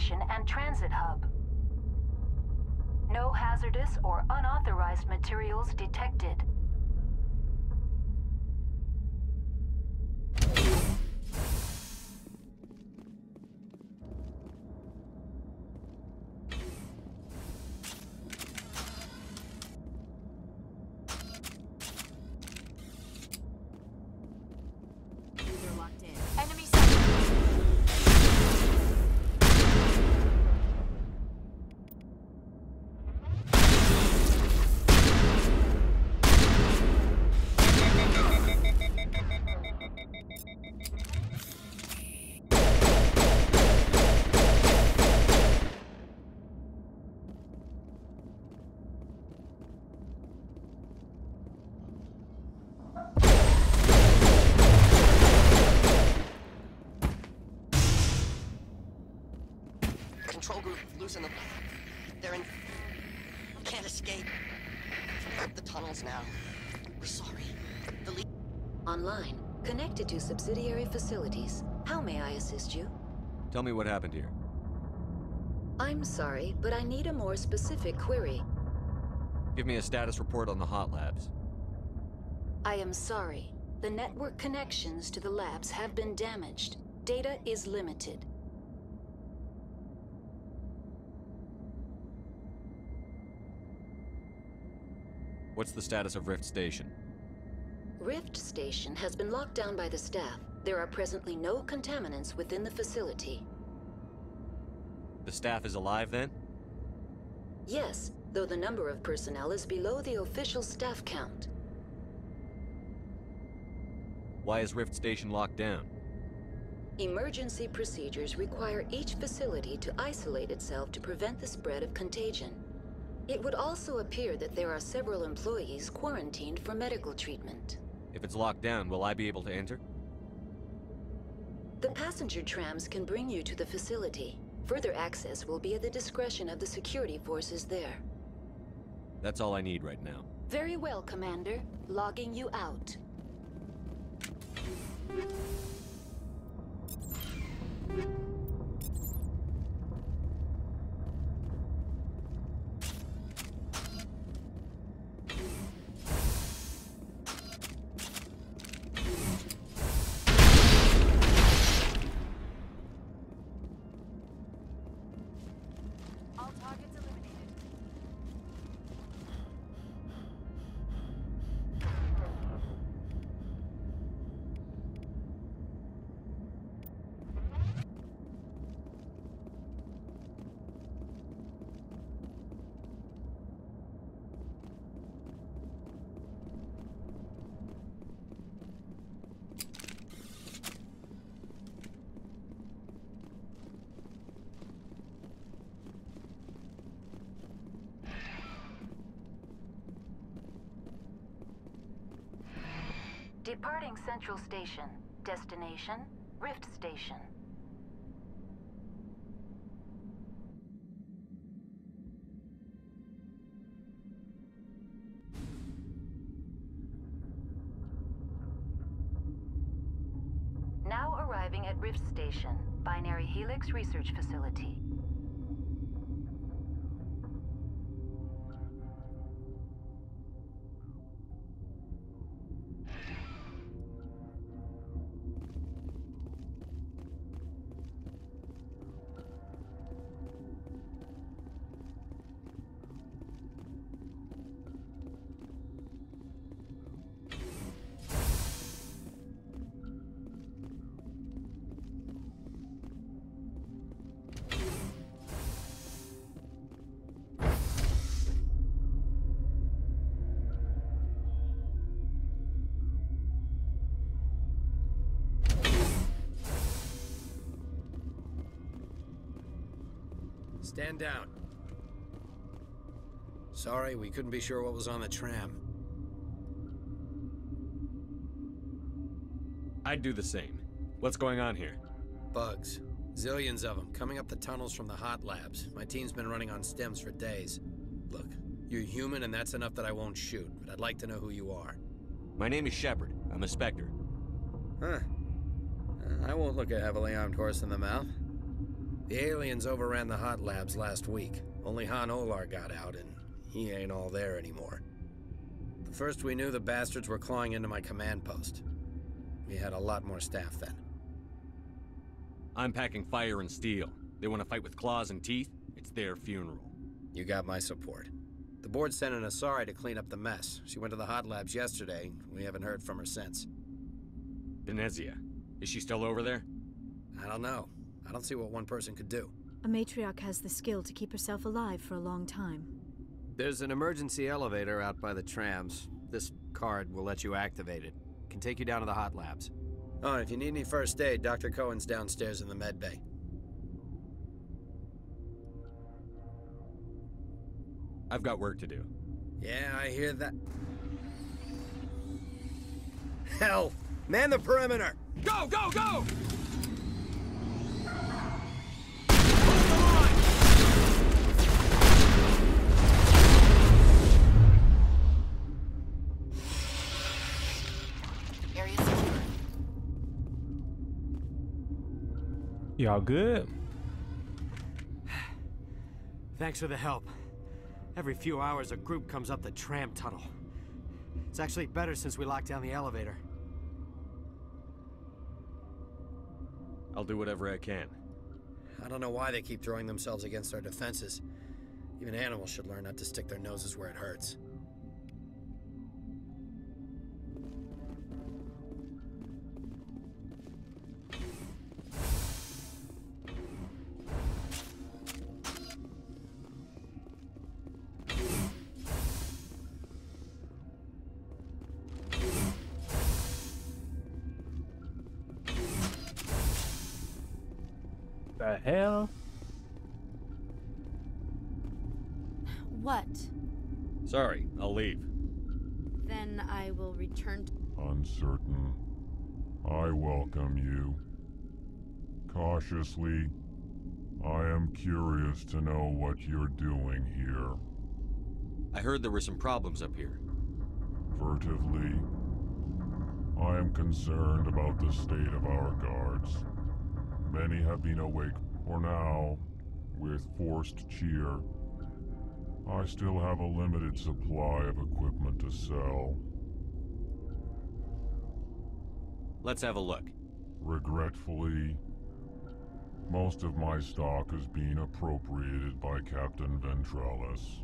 station and transit hub. No hazardous or unauthorized materials detected. Control group, loosen them. They're in... Can't escape. The tunnels now. We're sorry. The lead... Online, connected to subsidiary facilities. How may I assist you? Tell me what happened here. I'm sorry, but I need a more specific query. Give me a status report on the hot labs. I am sorry. The network connections to the labs have been damaged. Data is limited. What's the status of Rift Station? Rift Station has been locked down by the staff. There are presently no contaminants within the facility. The staff is alive then? Yes, though the number of personnel is below the official staff count. Why is Rift Station locked down? Emergency procedures require each facility to isolate itself to prevent the spread of contagion. It would also appear that there are several employees quarantined for medical treatment. If it's locked down, will I be able to enter? The passenger trams can bring you to the facility. Further access will be at the discretion of the security forces there. That's all I need right now. Very well, Commander. Logging you out. Departing Central Station. Destination, Rift Station. Now arriving at Rift Station, Binary Helix Research Facility. Stand down. Sorry, we couldn't be sure what was on the tram. I'd do the same. What's going on here? Bugs. Zillions of them, coming up the tunnels from the hot labs. My team's been running on stems for days. Look, you're human and that's enough that I won't shoot, but I'd like to know who you are. My name is Shepard. I'm a Spectre. Huh. I won't look a heavily armed horse in the mouth. The aliens overran the hot labs last week. Only Han Olar got out, and he ain't all there anymore. The first we knew, the bastards were clawing into my command post. We had a lot more staff then. I'm packing fire and steel. They want to fight with claws and teeth? It's their funeral. You got my support. The board sent an Asari to clean up the mess. She went to the hot labs yesterday. We haven't heard from her since. BENEZIA. Is she still over there? I don't know. I don't see what one person could do. A matriarch has the skill to keep herself alive for a long time. There's an emergency elevator out by the trams. This card will let you activate it. Can take you down to the hot labs. Oh, and if you need any first aid, Dr. Cohen's downstairs in the med bay. I've got work to do. Yeah, I hear that. Hell! Man the perimeter! Go, go, go! Area secure. Y'all good? Thanks for the help. Every few hours, a group comes up the tram tunnel. It's actually better since we locked down the elevator. I'll do whatever I can. I don't know why they keep throwing themselves against our defenses. Even animals should learn not to stick their noses where it hurts. The hell? What? Sorry, I'll leave. Then I will return to... Uncertain. I welcome you. Cautiously, I am curious to know what you're doing here. I heard there were some problems up here. Furtively, I am concerned about the state of our guards. Many have been awake for now, with forced cheer. I still have a limited supply of equipment to sell. Let's have a look. Regretfully, most of my stock is being appropriated by Captain Ventralis.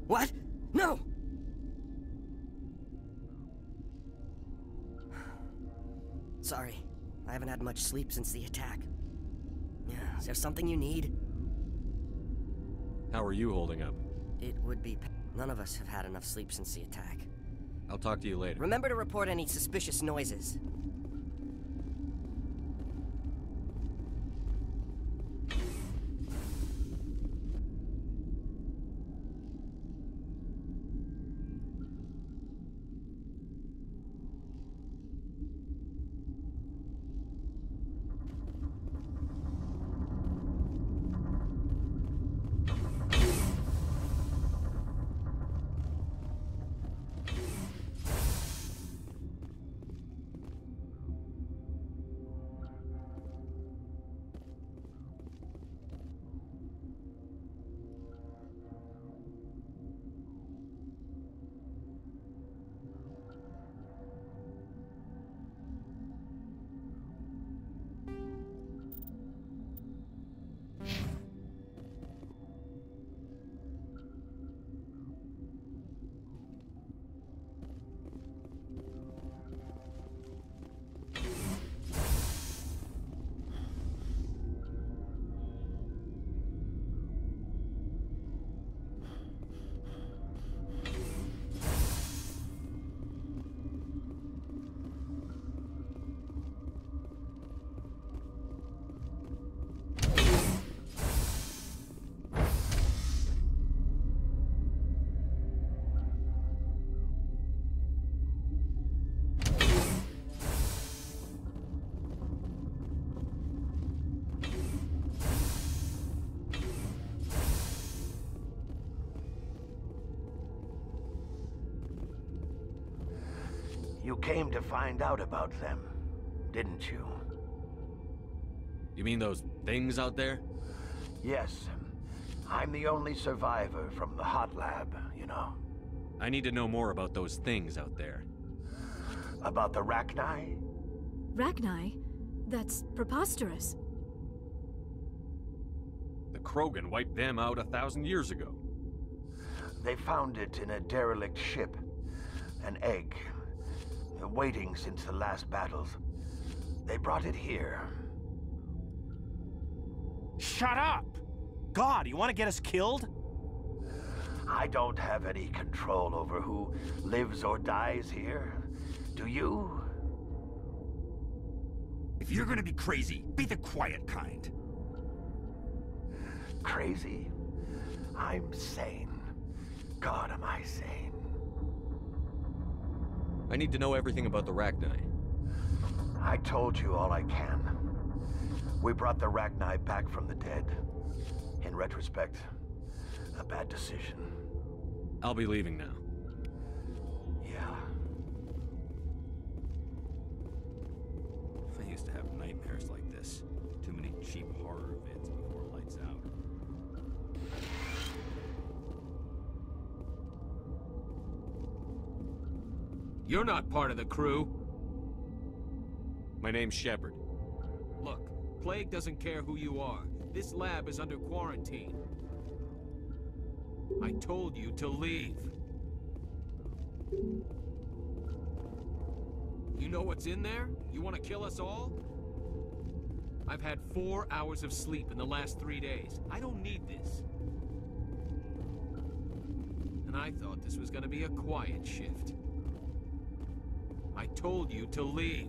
What? No! Sorry, I haven't had much sleep since the attack. Is there something you need? How are you holding up? It would be... None of us have had enough sleep since the attack. I'll talk to you later. Remember to report any suspicious noises. You came to find out about them, didn't you? You mean those things out there? Yes. I'm the only survivor from the hot lab, you know. I need to know more about those things out there. About the Rachni? Rachni? That's preposterous. The Krogan wiped them out 1,000 years ago. They found it in a derelict ship. An egg. Waiting since the last battles. They brought it here. Shut up! God, you want to get us killed? I don't have any control over who lives or dies here. Do you? If you're gonna be crazy, be the quiet kind. Crazy? I'm sane. God, am I sane. I need to know everything about the Rachni. I told you all I can. We brought the Rachni back from the dead. In retrospect, a bad decision. I'll be leaving now. Yeah. I used to have nightmares like this. Too many cheap horror vids before lights out. You're not part of the crew. My name's Shepard. Look, Plague doesn't care who you are. This lab is under quarantine. I told you to leave. You know what's in there? You want to kill us all? I've had 4 hours of sleep in the last 3 days. I don't need this. And I thought this was gonna be a quiet shift. I told you to leave.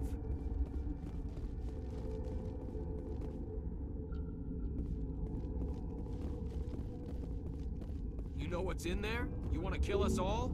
You know what's in there? You want to kill us all?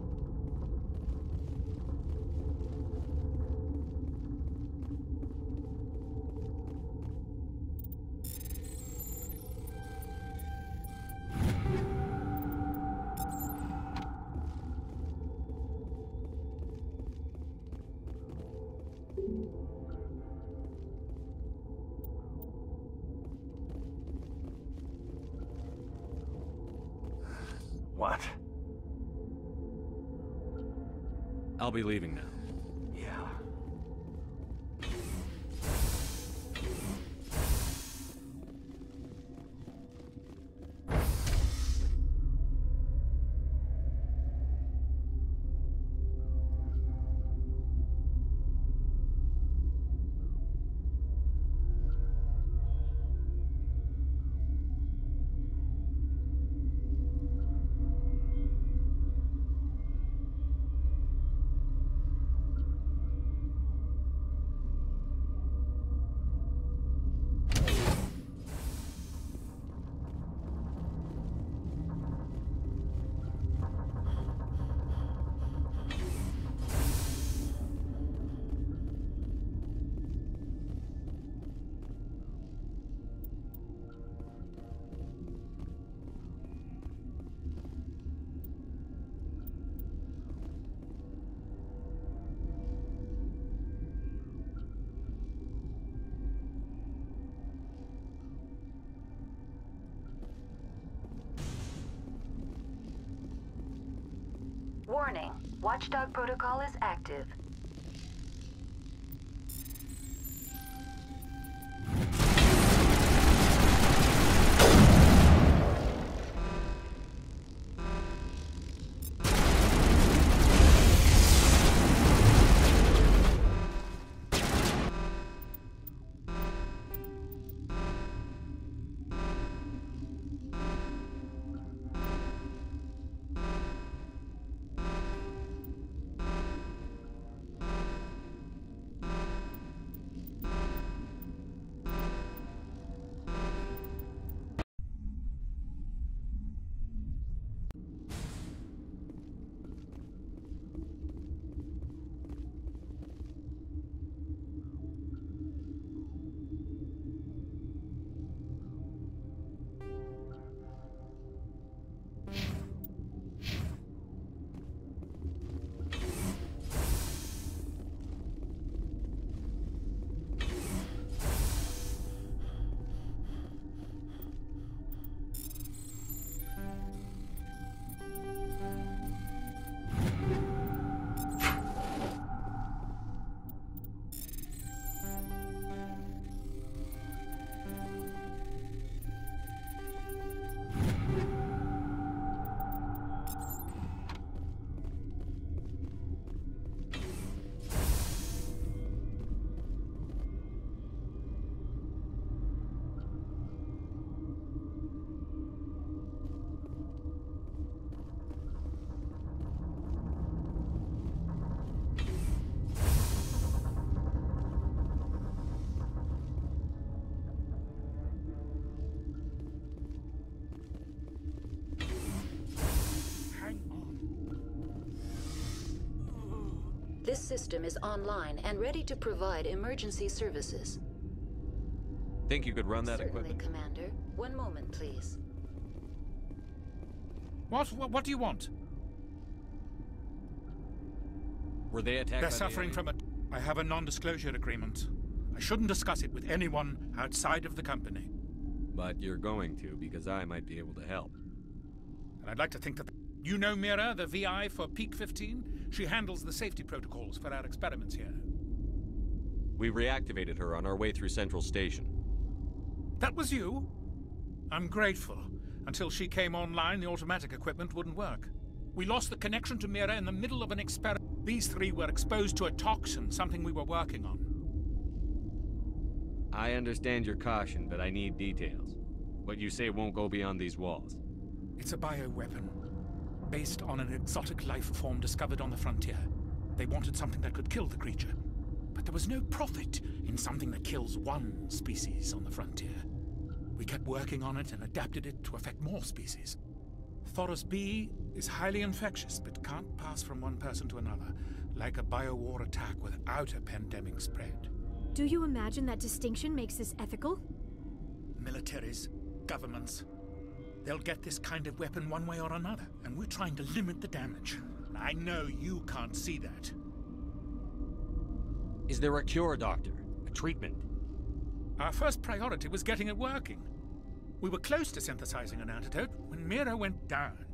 What? I'll be leaving now. Yeah. Warning, Watchdog protocol is active. This system is online and ready to provide emergency services. Think you could run that Certainly, equipment? Commander. One moment, please. What do you want? Were they attacked They're by suffering the from I have a non-disclosure agreement. I shouldn't discuss it with anyone outside of the company. But you're going to, because I might be able to help. And I'd like to think that... You know Mira, the VI for Peak 15? She handles the safety protocols for our experiments here. We reactivated her on our way through Central Station. That was you? I'm grateful. Until she came online, the automatic equipment wouldn't work. We lost the connection to Mira in the middle of an experiment. These three were exposed to a toxin, something we were working on. I understand your caution, but I need details. What you say won't go beyond these walls. It's a bioweapon, based on an exotic life form discovered on the frontier. They wanted something that could kill the creature. But there was no profit in something that kills one species on the frontier. We kept working on it and adapted it to affect more species. Thoros B is highly infectious, but can't pass from one person to another, like a biowar attack without a pandemic spread. Do you imagine that distinction makes this ethical? Militaries, governments, they'll get this kind of weapon one way or another, and we're trying to limit the damage. I know you can't see that. Is there a cure, Doctor? A treatment? Our first priority was getting it working. We were close to synthesizing an antidote when Mira went down.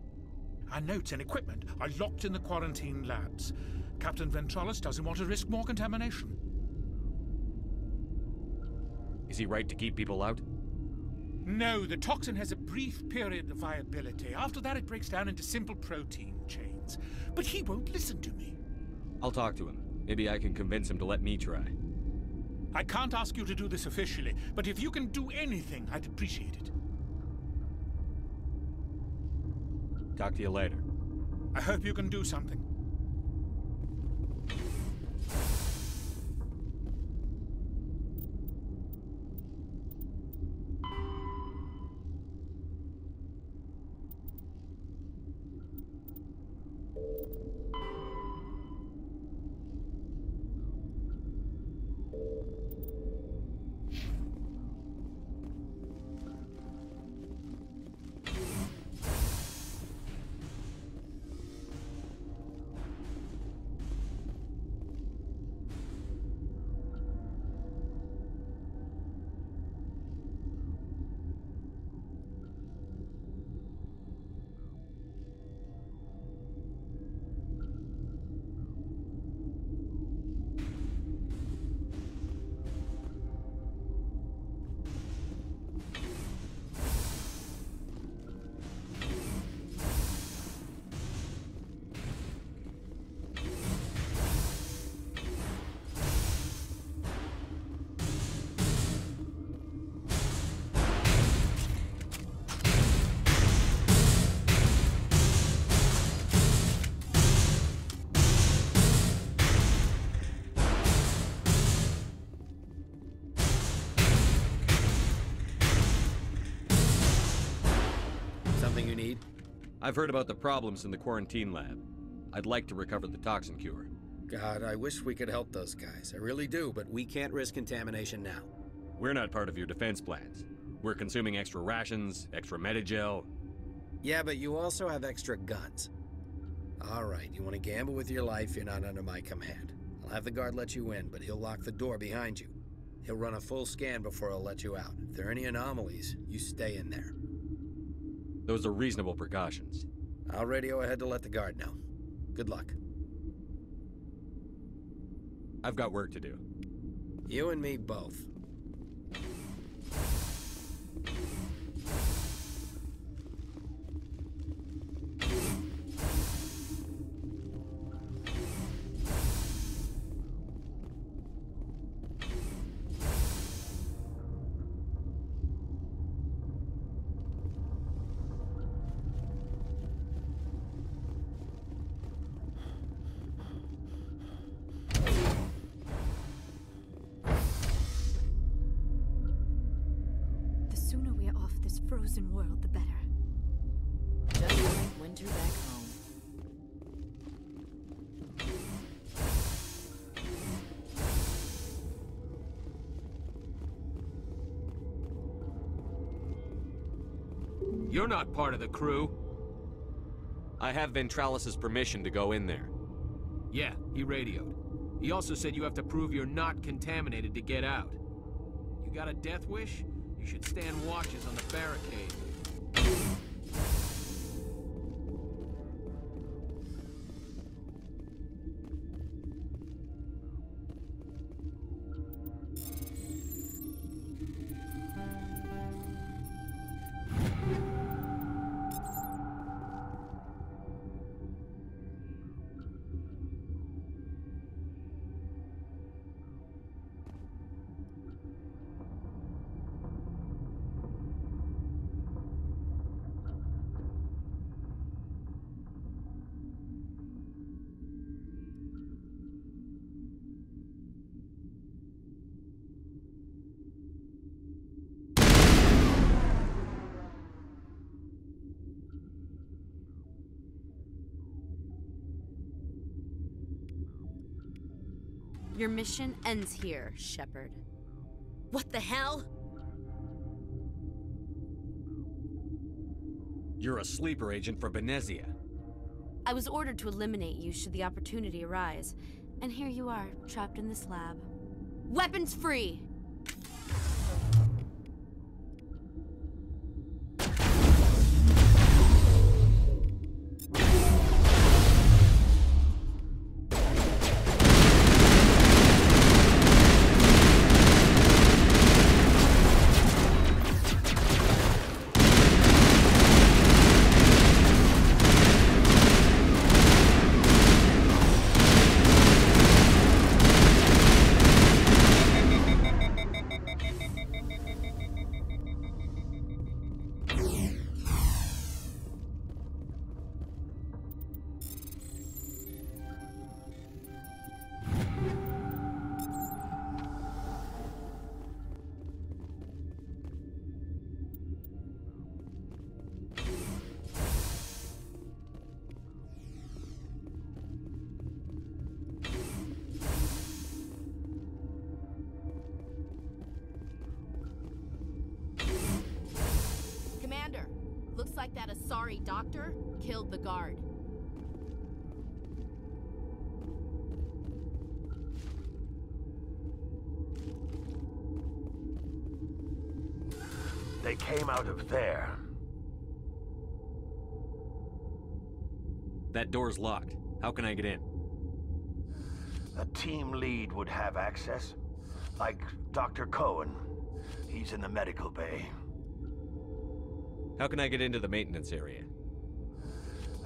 Our notes and equipment are locked in the quarantine labs. Captain Ventralis doesn't want to risk more contamination. Is he right to keep people out? No, the toxin has a brief period of viability. After that, it breaks down into simple protein chains. But he won't listen to me. I'll talk to him. Maybe I can convince him to let me try. I can't ask you to do this officially, but if you can do anything, I'd appreciate it. Talk to you later. I hope you can do something. I've heard about the problems in the quarantine lab. I'd like to recover the toxin cure. God, I wish we could help those guys. I really do, but we can't risk contamination now. We're not part of your defense plans. We're consuming extra rations, extra Medigel. Yeah, but you also have extra guns. All right, you want to gamble with your life, you're not under my command. I'll have the guard let you in, but he'll lock the door behind you. He'll run a full scan before he'll let you out. If there are any anomalies, you stay in there. Those are reasonable precautions. I'll radio ahead to let the guard know. Good luck. I've got work to do. You and me both. Frozen world, the better. Just like winter back home. You're not part of the crew. I have Ventralis's permission to go in there. Yeah, he radioed. He also said you have to prove you're not contaminated to get out. You got a death wish? You should stand watches on the barricade. Your mission ends here, Shepard. What the hell? You're a sleeper agent for BENEZIA. I was ordered to eliminate you should the opportunity arise. And here you are, trapped in this lab. Weapons free! Looks like that Asari doctor killed the guard. They came out of there. That door's locked. How can I get in? A team lead would have access. Like Dr. Cohen. He's in the medical bay. How can I get into the maintenance area?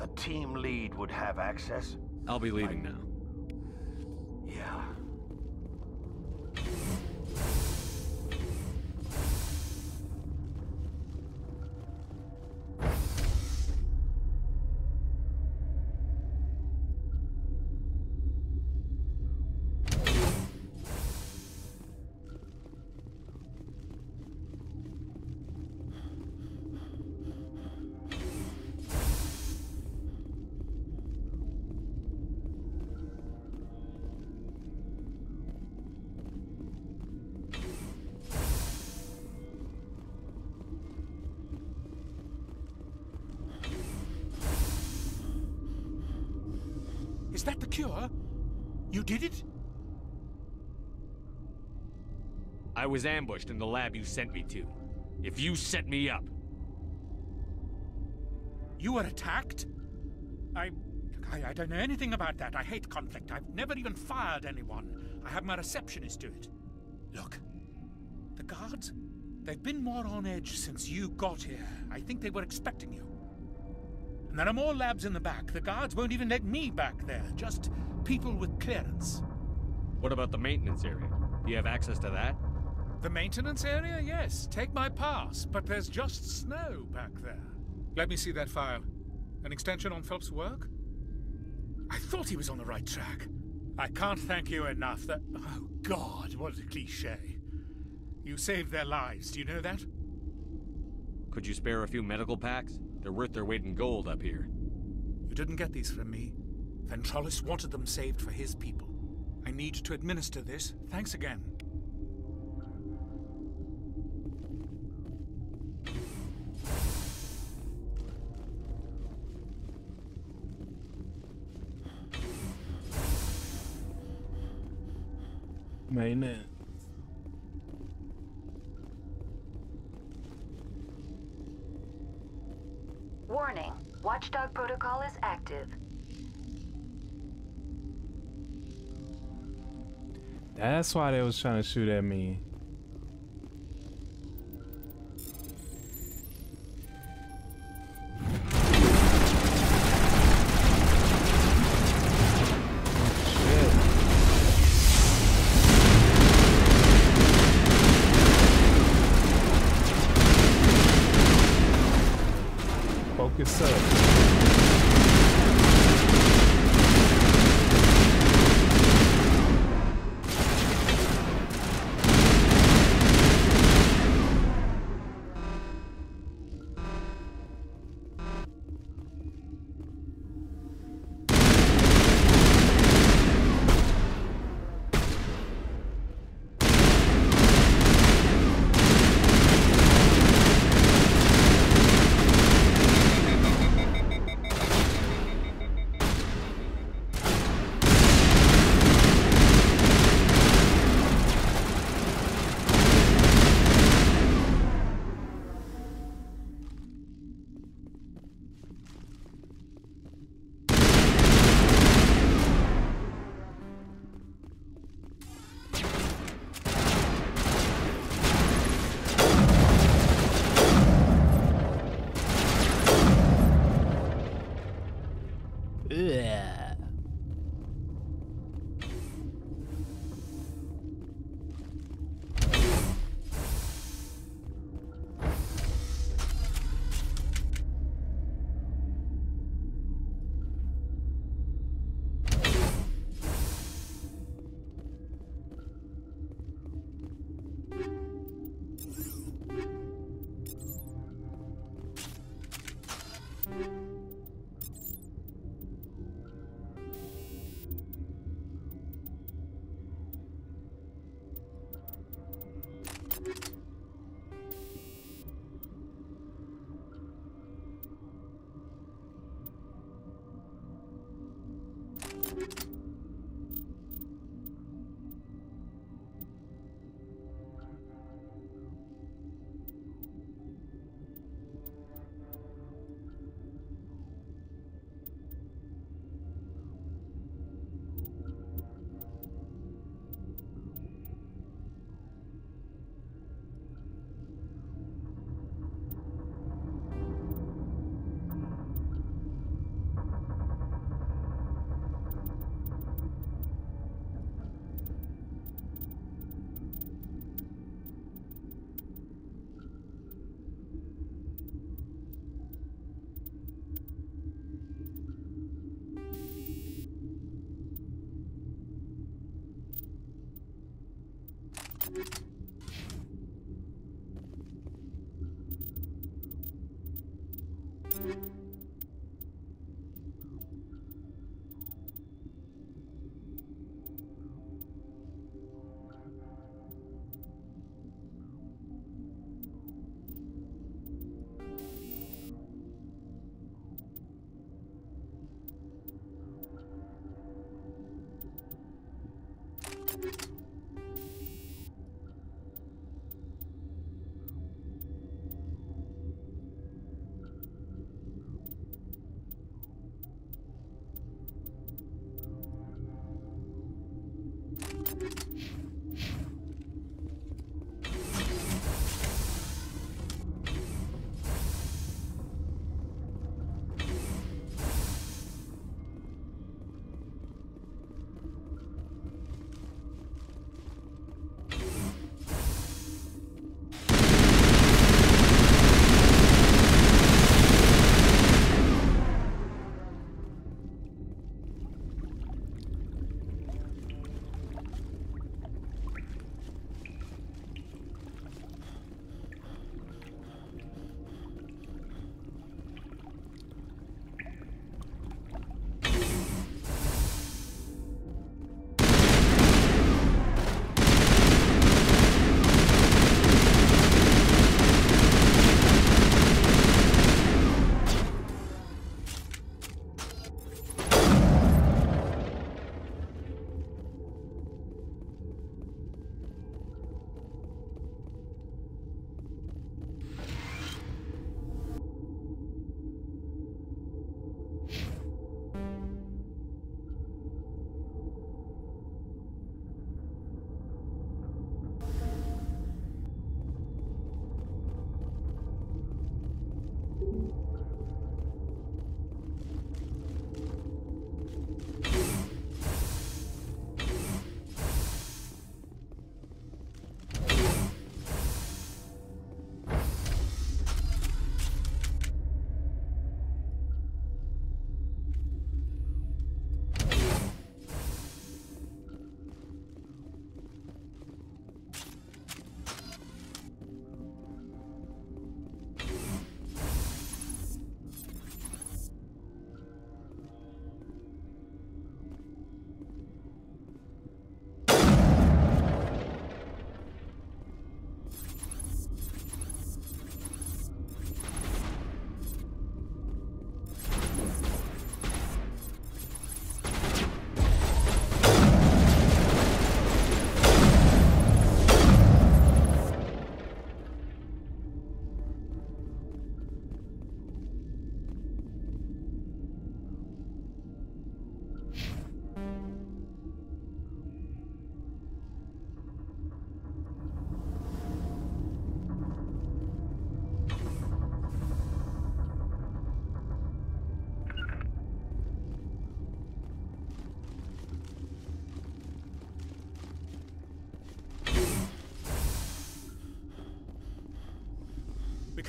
A team lead would have access. I'll be leaving now. Yeah. that the cure? You did it? I was ambushed in the lab you sent me to. If you set me up... You were attacked? I don't know anything about that. I hate conflict. I've never even fired anyone. I have my receptionist do it. Look, the guards, they've been more on edge since you got here. I think they were expecting you. And there are more labs in the back. The guards won't even let me back there. Just people with clearance. What about the maintenance area? Do you have access to that? The maintenance area? Yes. Take my pass. But there's just snow back there. Let me see that file. An extension on Phelps' work? I thought he was on the right track. I can't thank you enough. That... Oh, God, what a cliché. You saved their lives. Do you know that? Could you spare a few medical packs? They're worth their weight in gold up here. You didn't get these from me. Ventrollis wanted them saved for his people. I need to administer this. Thanks again. Maintenance. Warning. Watchdog protocol is active. That's why they was trying to shoot at me. Focus up.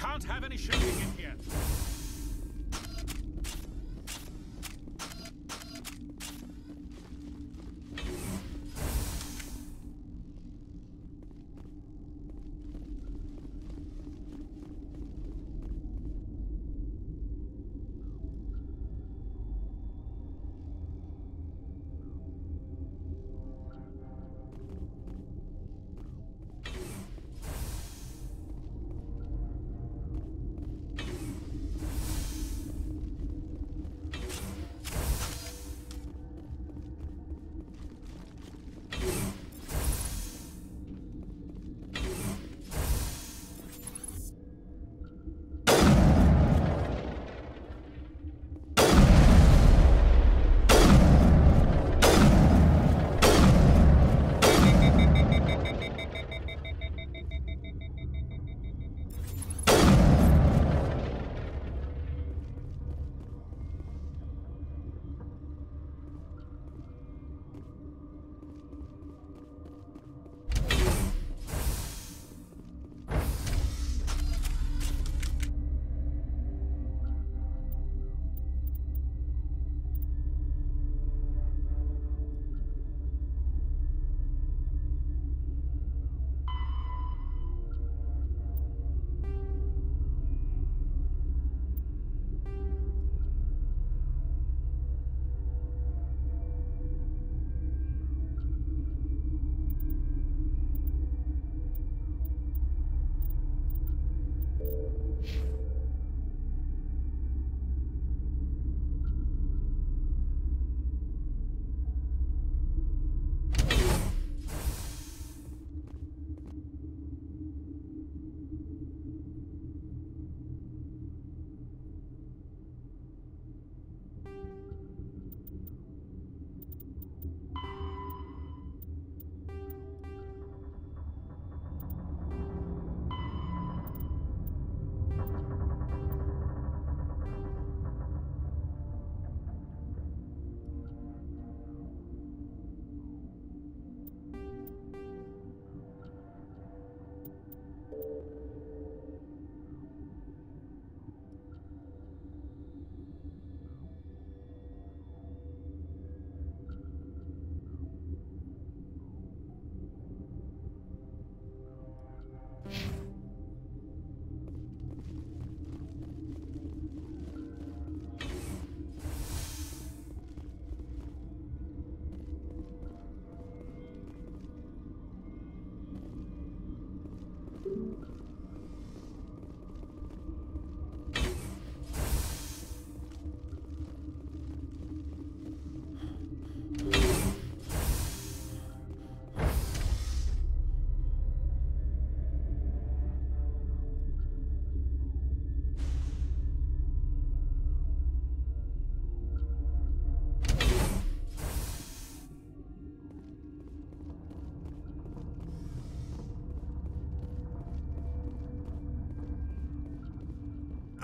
can't have any shooting in here.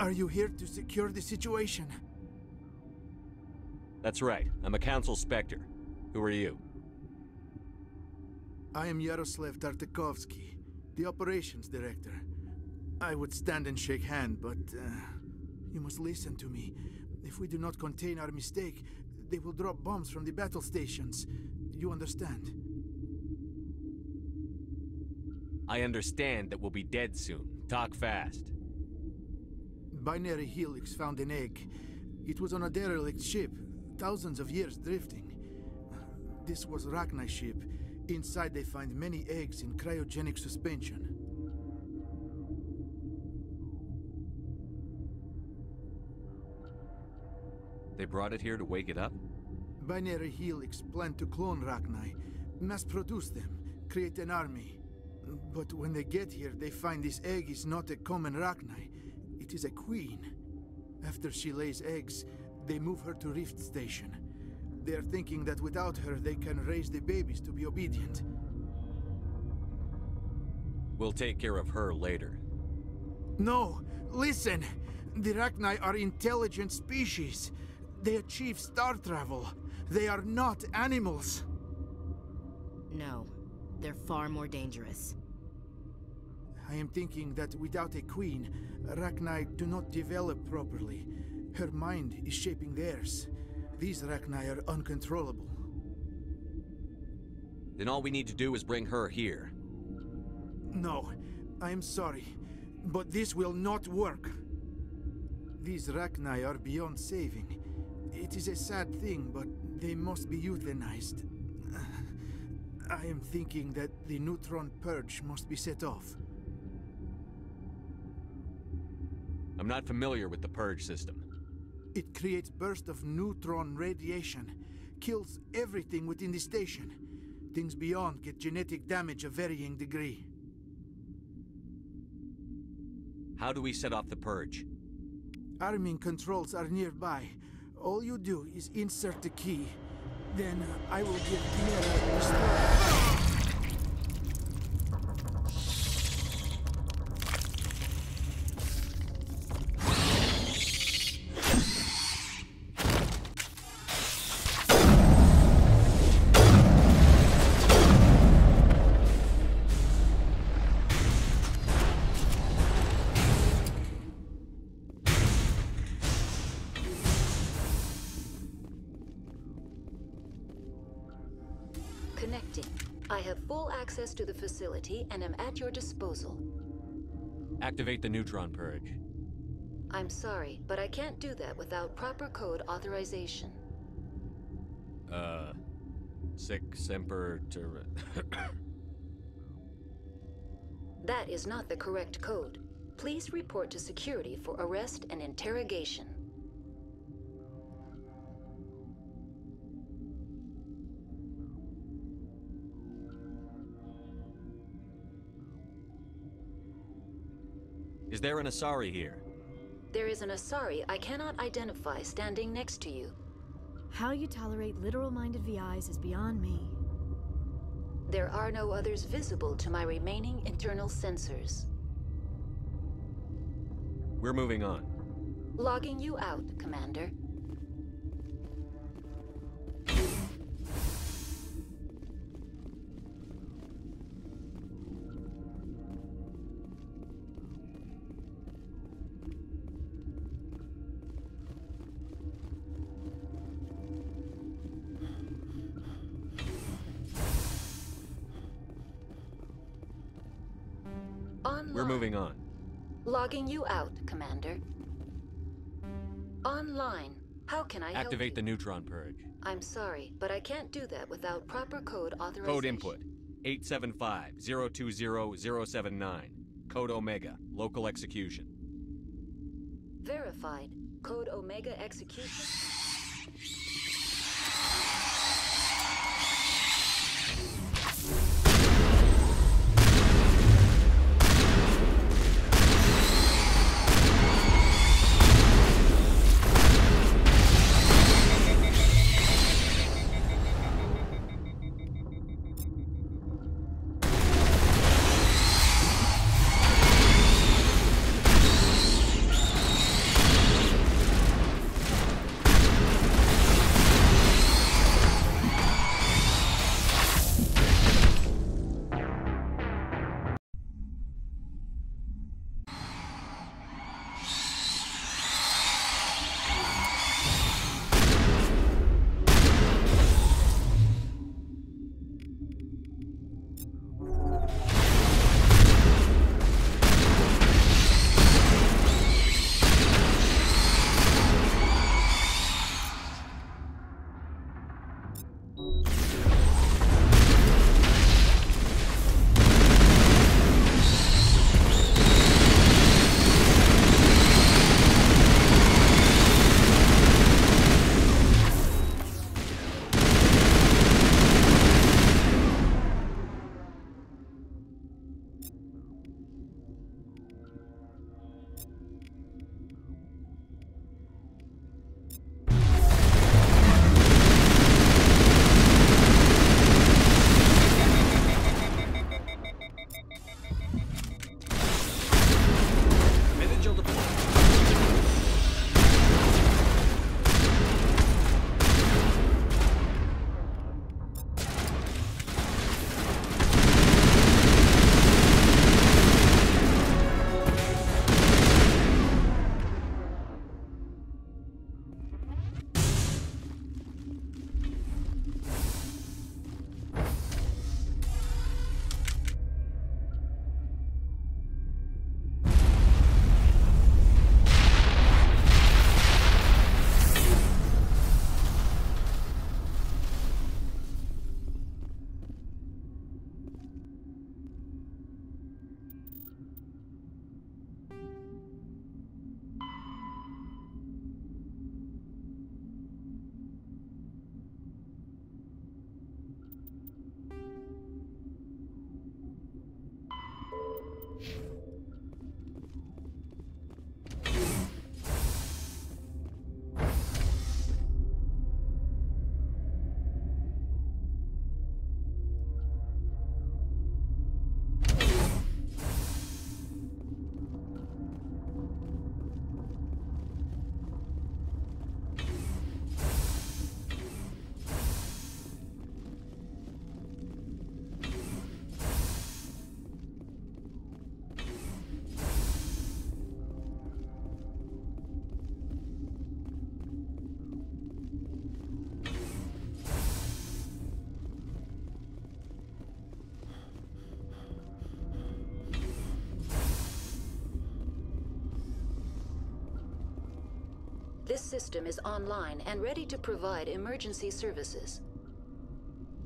Are you here to secure the situation? That's right. I'm a Council Spectre. Who are you? I am Yaroslav Tartakovsky, the operations director. I would stand and shake hand, but you must listen to me. If we do not contain our mistake, they will drop bombs from the battle stations. You understand? I understand that we'll be dead soon. Talk fast. Binary Helix found an egg. It was on a derelict ship, thousands of years drifting. This was Rachni's ship. Inside they find many eggs in cryogenic suspension. They brought it here to wake it up? Binary Helix planned to clone Rachni, mass-produce them, create an army. But when they get here, they find this egg is not a common Rachni. It is a queen. After she lays eggs, they move her to Rift Station. They are thinking that without her, they can raise the babies to be obedient. We'll take care of her later. No! Listen! The Rachni are intelligent species. They achieve star travel. They are not animals. No. They're far more dangerous. I am thinking that without a queen, Rachni do not develop properly. Her mind is shaping theirs. These Rachni are uncontrollable. Then all we need to do is bring her here. No, I am sorry, but this will not work. These Rachni are beyond saving. It is a sad thing, but they must be euthanized. I am thinking that the neutron purge must be set off. I'm not familiar with the purge system. It creates bursts of neutron radiation, kills everything within the station. Things beyond get genetic damage of varying degree. How do we set off the purge? Arming controls are nearby. All you do is insert the key. Then I will give Chimera the start. Connecting. I have full access to the facility and am at your disposal. Activate the neutron purge. I'm sorry, but I can't do that without proper code authorization. Sic semper ter... That is not the correct code. Please report to security for arrest and interrogation. Is there an Asari here? There is an Asari I cannot identify standing next to you. How you tolerate literal-minded VIs is beyond me. There are no others visible to my remaining internal sensors. We're moving on. Logging you out, Commander. We're moving on. Logging you out, Commander. Online. How can I help you? Activate the neutron purge. I'm sorry, but I can't do that without proper code authorization. Code input. 875-020-079. Code Omega. Local execution. Verified. Code Omega execution. This system is online and ready to provide emergency services.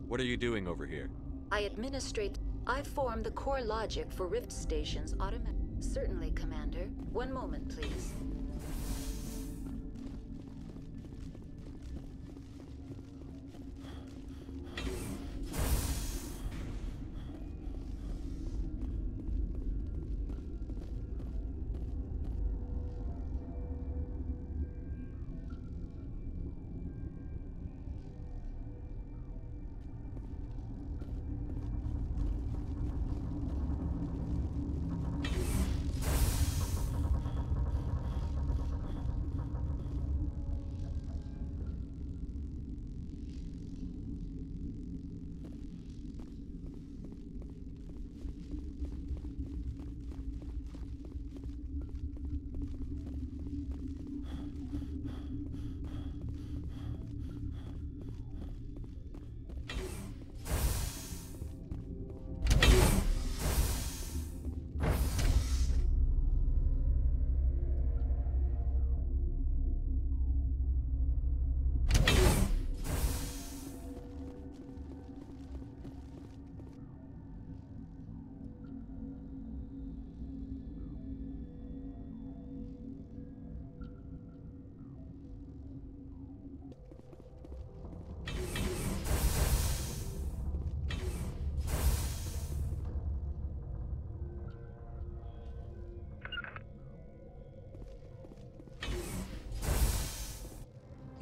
What are you doing over here? I form the core logic for rift stations automatic. Certainly, Commander. One moment, please.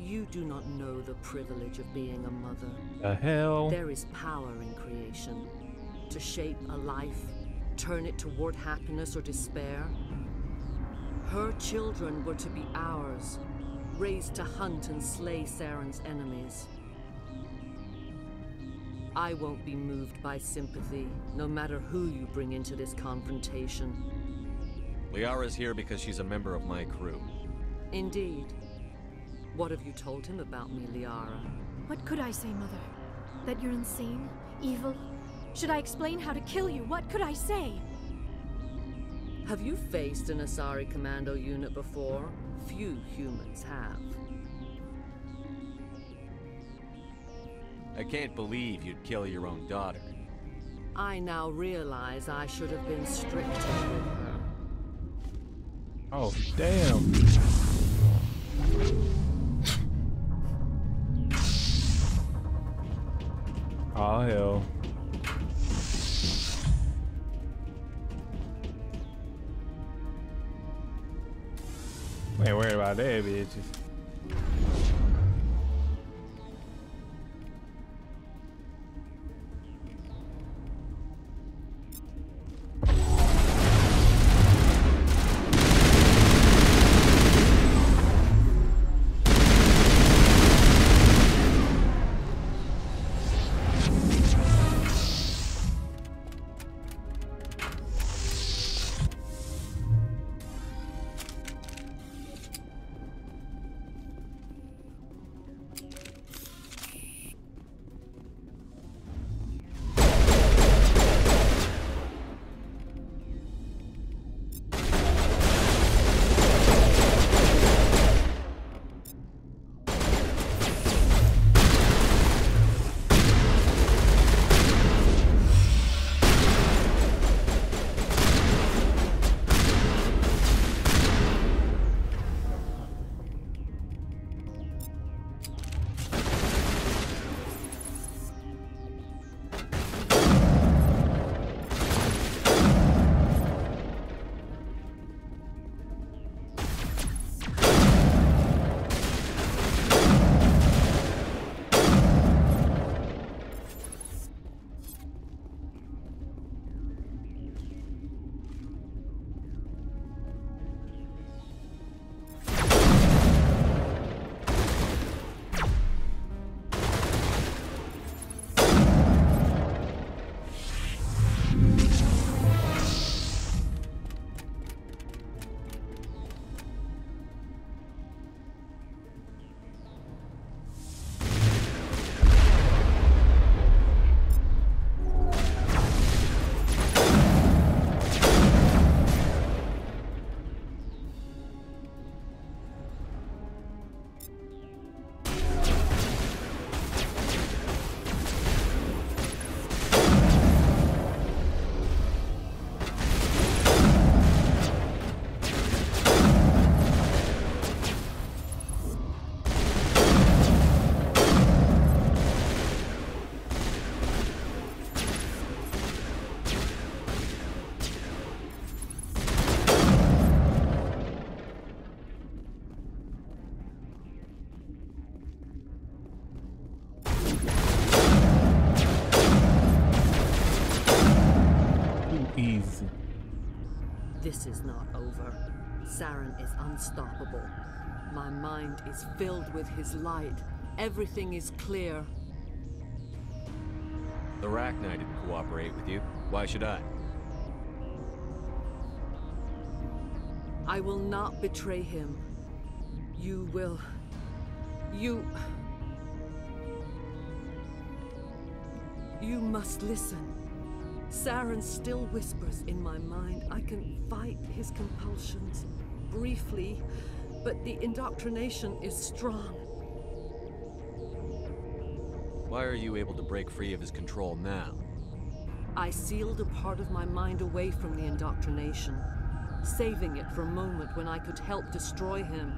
You do not know the privilege of being a mother. The hell? There is power in creation. To shape a life, turn it toward happiness or despair. Her children were to be ours, raised to hunt and slay Saren's enemies. I won't be moved by sympathy, no matter who you bring into this confrontation. Liara's here because she's a member of my crew. Indeed. What have you told him about me, Liara? What could I say, Mother? That you're insane? Evil? Should I explain how to kill you? What could I say? Have you faced an Asari commando unit before? Few humans have. I can't believe you'd kill your own daughter. I now realize I should have been stricter with her. Oh, damn. Oh, hell. I ain't worried about that, bitches. Easy. This is not over. Saren is unstoppable. My mind is filled with his light. Everything is clear. The Rachni didn't cooperate with you. Why should I? I will not betray him. You will... You must listen. Saren still whispers in my mind. I can fight his compulsions briefly, but the indoctrination is strong. Why are you able to break free of his control now? I sealed a part of my mind away from the indoctrination, saving it for a moment when I could help destroy him.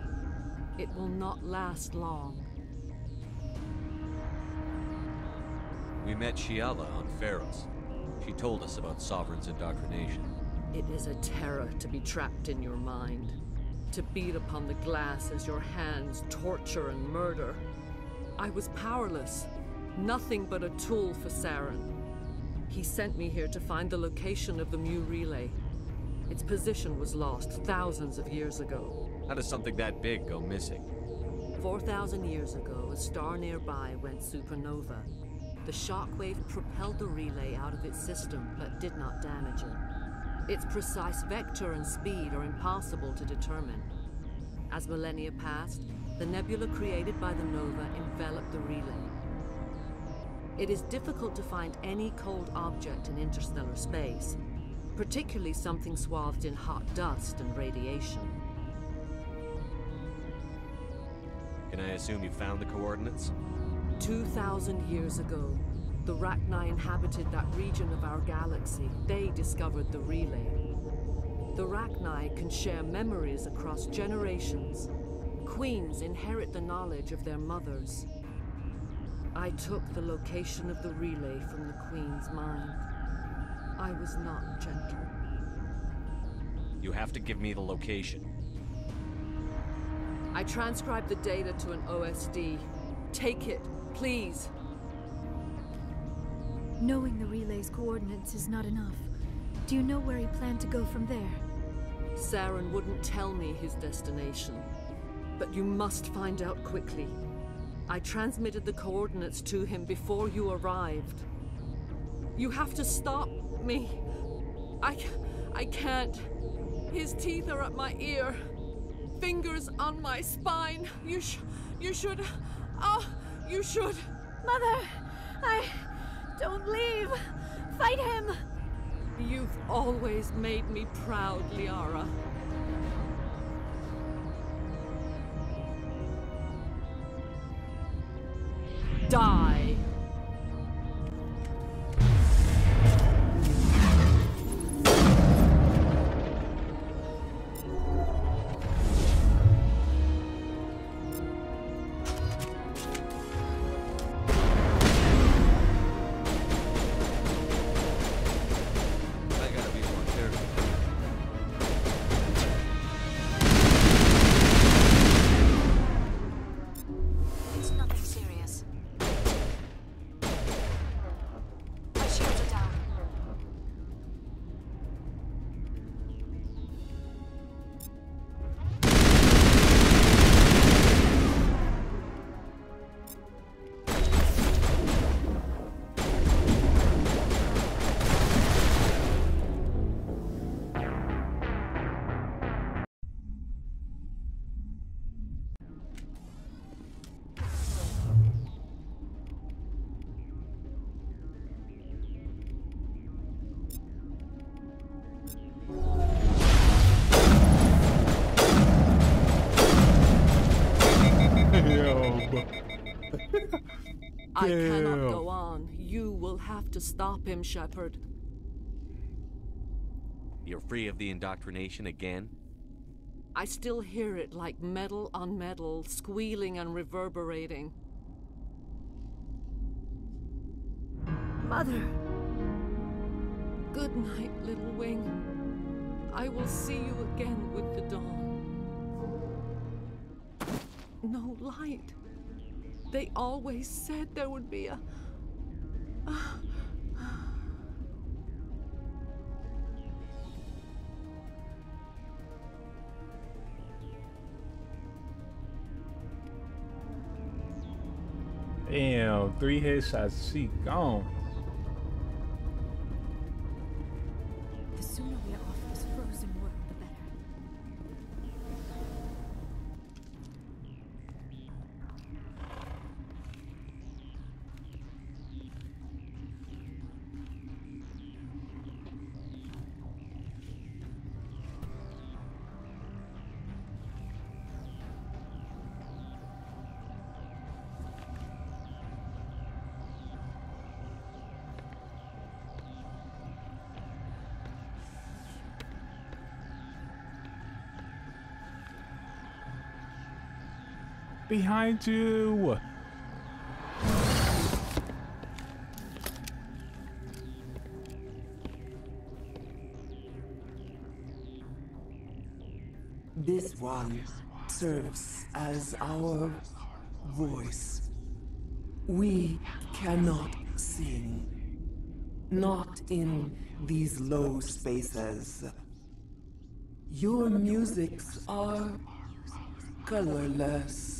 It will not last long. We met Shiala on Pharos. She told us about Sovereign's indoctrination. It is a terror to be trapped in your mind, to beat upon the glass as your hands torture and murder. I was powerless, nothing but a tool for Saren. He sent me here to find the location of the Mu relay. Its position was lost thousands of years ago. How does something that big go missing? 4,000 years ago, a star nearby went supernova. The shockwave propelled the relay out of its system, but did not damage it. Its precise vector and speed are impossible to determine. As millennia passed, the nebula created by the nova enveloped the relay. It is difficult to find any cold object in interstellar space, particularly something swathed in hot dust and radiation. Can I assume you found the coordinates? 2,000 years ago, the Rachni inhabited that region of our galaxy. They discovered the relay. The Rachni can share memories across generations. Queens inherit the knowledge of their mothers. I took the location of the relay from the Queen's mind. I was not gentle. You have to give me the location. I transcribed the data to an OSD. Take it, please. Knowing the relay's coordinates is not enough. Do you know where he planned to go from there? Saren wouldn't tell me his destination, but you must find out quickly. I transmitted the coordinates to him before you arrived. You have to stop me. I can't. His teeth are at my ear. Fingers on my spine. You should. Oh, you should. Mother, don't leave. Fight him. You've always made me proud, Liara. Die. I cannot go on. You will have to stop him, Shepard. You're free of the indoctrination again? I still hear it like metal on metal, squealing and reverberating. Mother. Good night, little wing. I will see you again with the dawn. No light. They always said there would be a... Yo, 3 headshots, she gone. The sooner we are off this frozen world, the better. Behind you. This one serves as our voice. We cannot sing. Not in these low spaces. Your musics are colorless.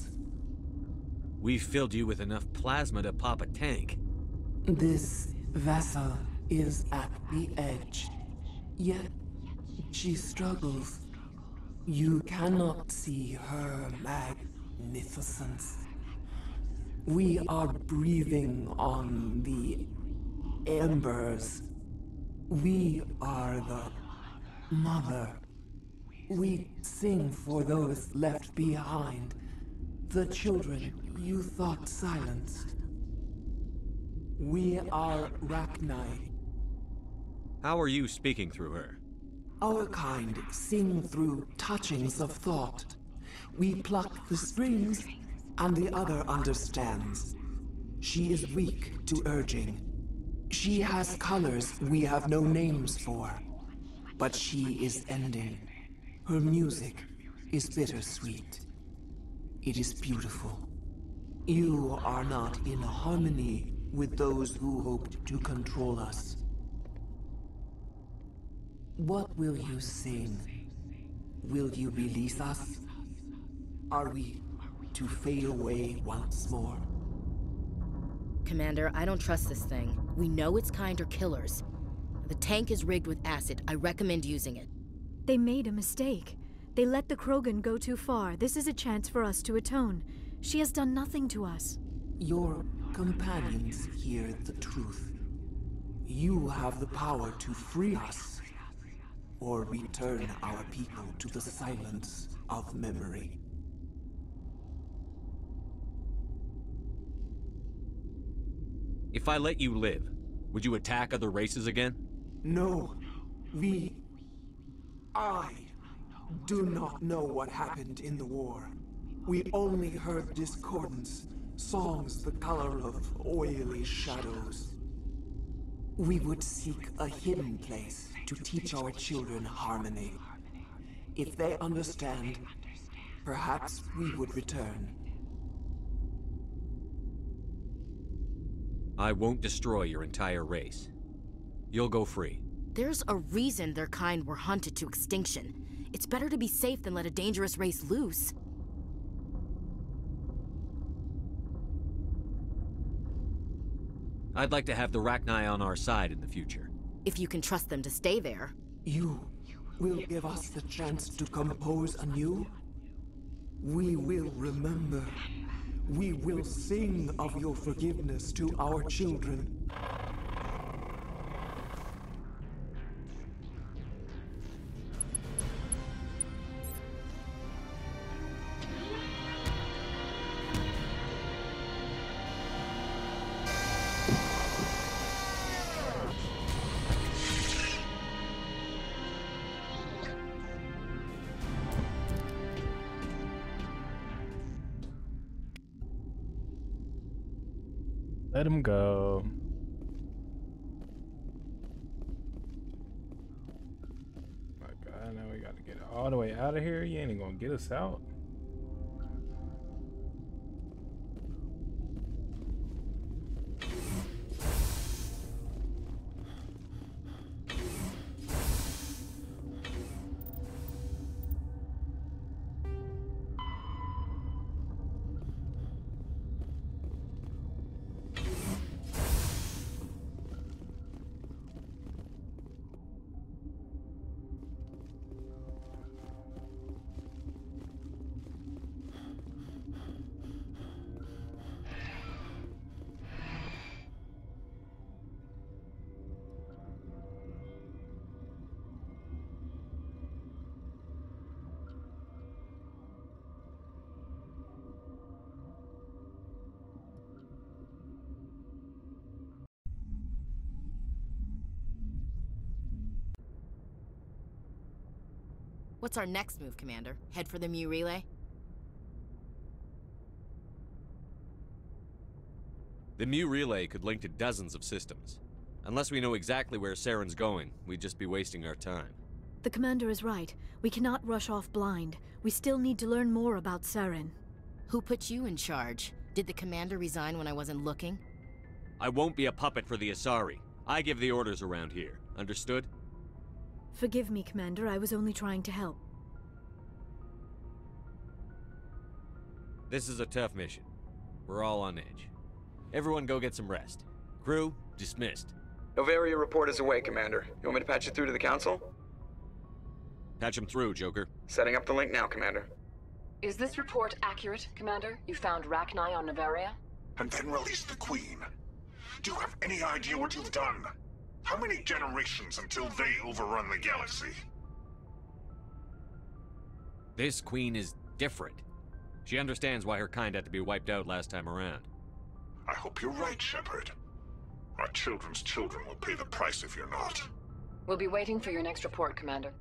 We've filled you with enough plasma to pop a tank. This vessel is at the edge. Yet she struggles. You cannot see her magnificence. We are breathing on the embers. We are the mother. We sing for those left behind. The children you thought silenced. We are Rachni. How are you speaking through her? Our kind sing through touchings of thought. We pluck the strings, and the other understands. She is weak to urging. She has colors we have no names for. But she is ending. Her music is bittersweet. It is beautiful. You are not in harmony with those who hoped to control us. What will you sing? Will you release us? Are we to fade away once more? Commander, I don't trust this thing. We know its kind are killers. The tank is rigged with acid. I recommend using it. They made a mistake. They let the Krogan go too far. This is a chance for us to atone. She has done nothing to us. Your companions hear the truth. You have the power to free us, or return our people to the silence of memory. If I let you live, would you attack other races again? No, I do not know what happened in the war. We only heard discordance, songs the color of oily shadows. We would seek a hidden place to teach our children harmony. If they understand, perhaps we would return. I won't destroy your entire race. You'll go free. There's a reason their kind were hunted to extinction. It's better to be safe than let a dangerous race loose. I'd like to have the Rachni on our side in the future. If you can trust them to stay there. You will give us the chance to compose anew? We will remember. We will sing of your forgiveness to our children. Let him go. My God, now we gotta get all the way out of here. You ain't gonna get us out. What's our next move, Commander? Head for the Mu relay? The Mu relay could link to dozens of systems. Unless we know exactly where Saren's going, we'd just be wasting our time. The Commander is right. We cannot rush off blind. We still need to learn more about Saren. Who put you in charge? Did the Commander resign when I wasn't looking? I won't be a puppet for the Asari. I give the orders around here. Understood? Forgive me, Commander. I was only trying to help. This is a tough mission. We're all on edge. Everyone go get some rest. Crew, dismissed. Novaria report is away, Commander. You want me to patch it through to the Council? Patch him through, Joker. Setting up the link now, Commander. Is this report accurate, Commander? You found Rachni on Novaria? And then released the Queen. Do you have any idea what you've done? How many generations until they overrun the galaxy? This Queen is different. She understands why her kind had to be wiped out last time around. I hope you're right, Shepard. Our children's children will pay the price if you're not. We'll be waiting for your next report, Commander.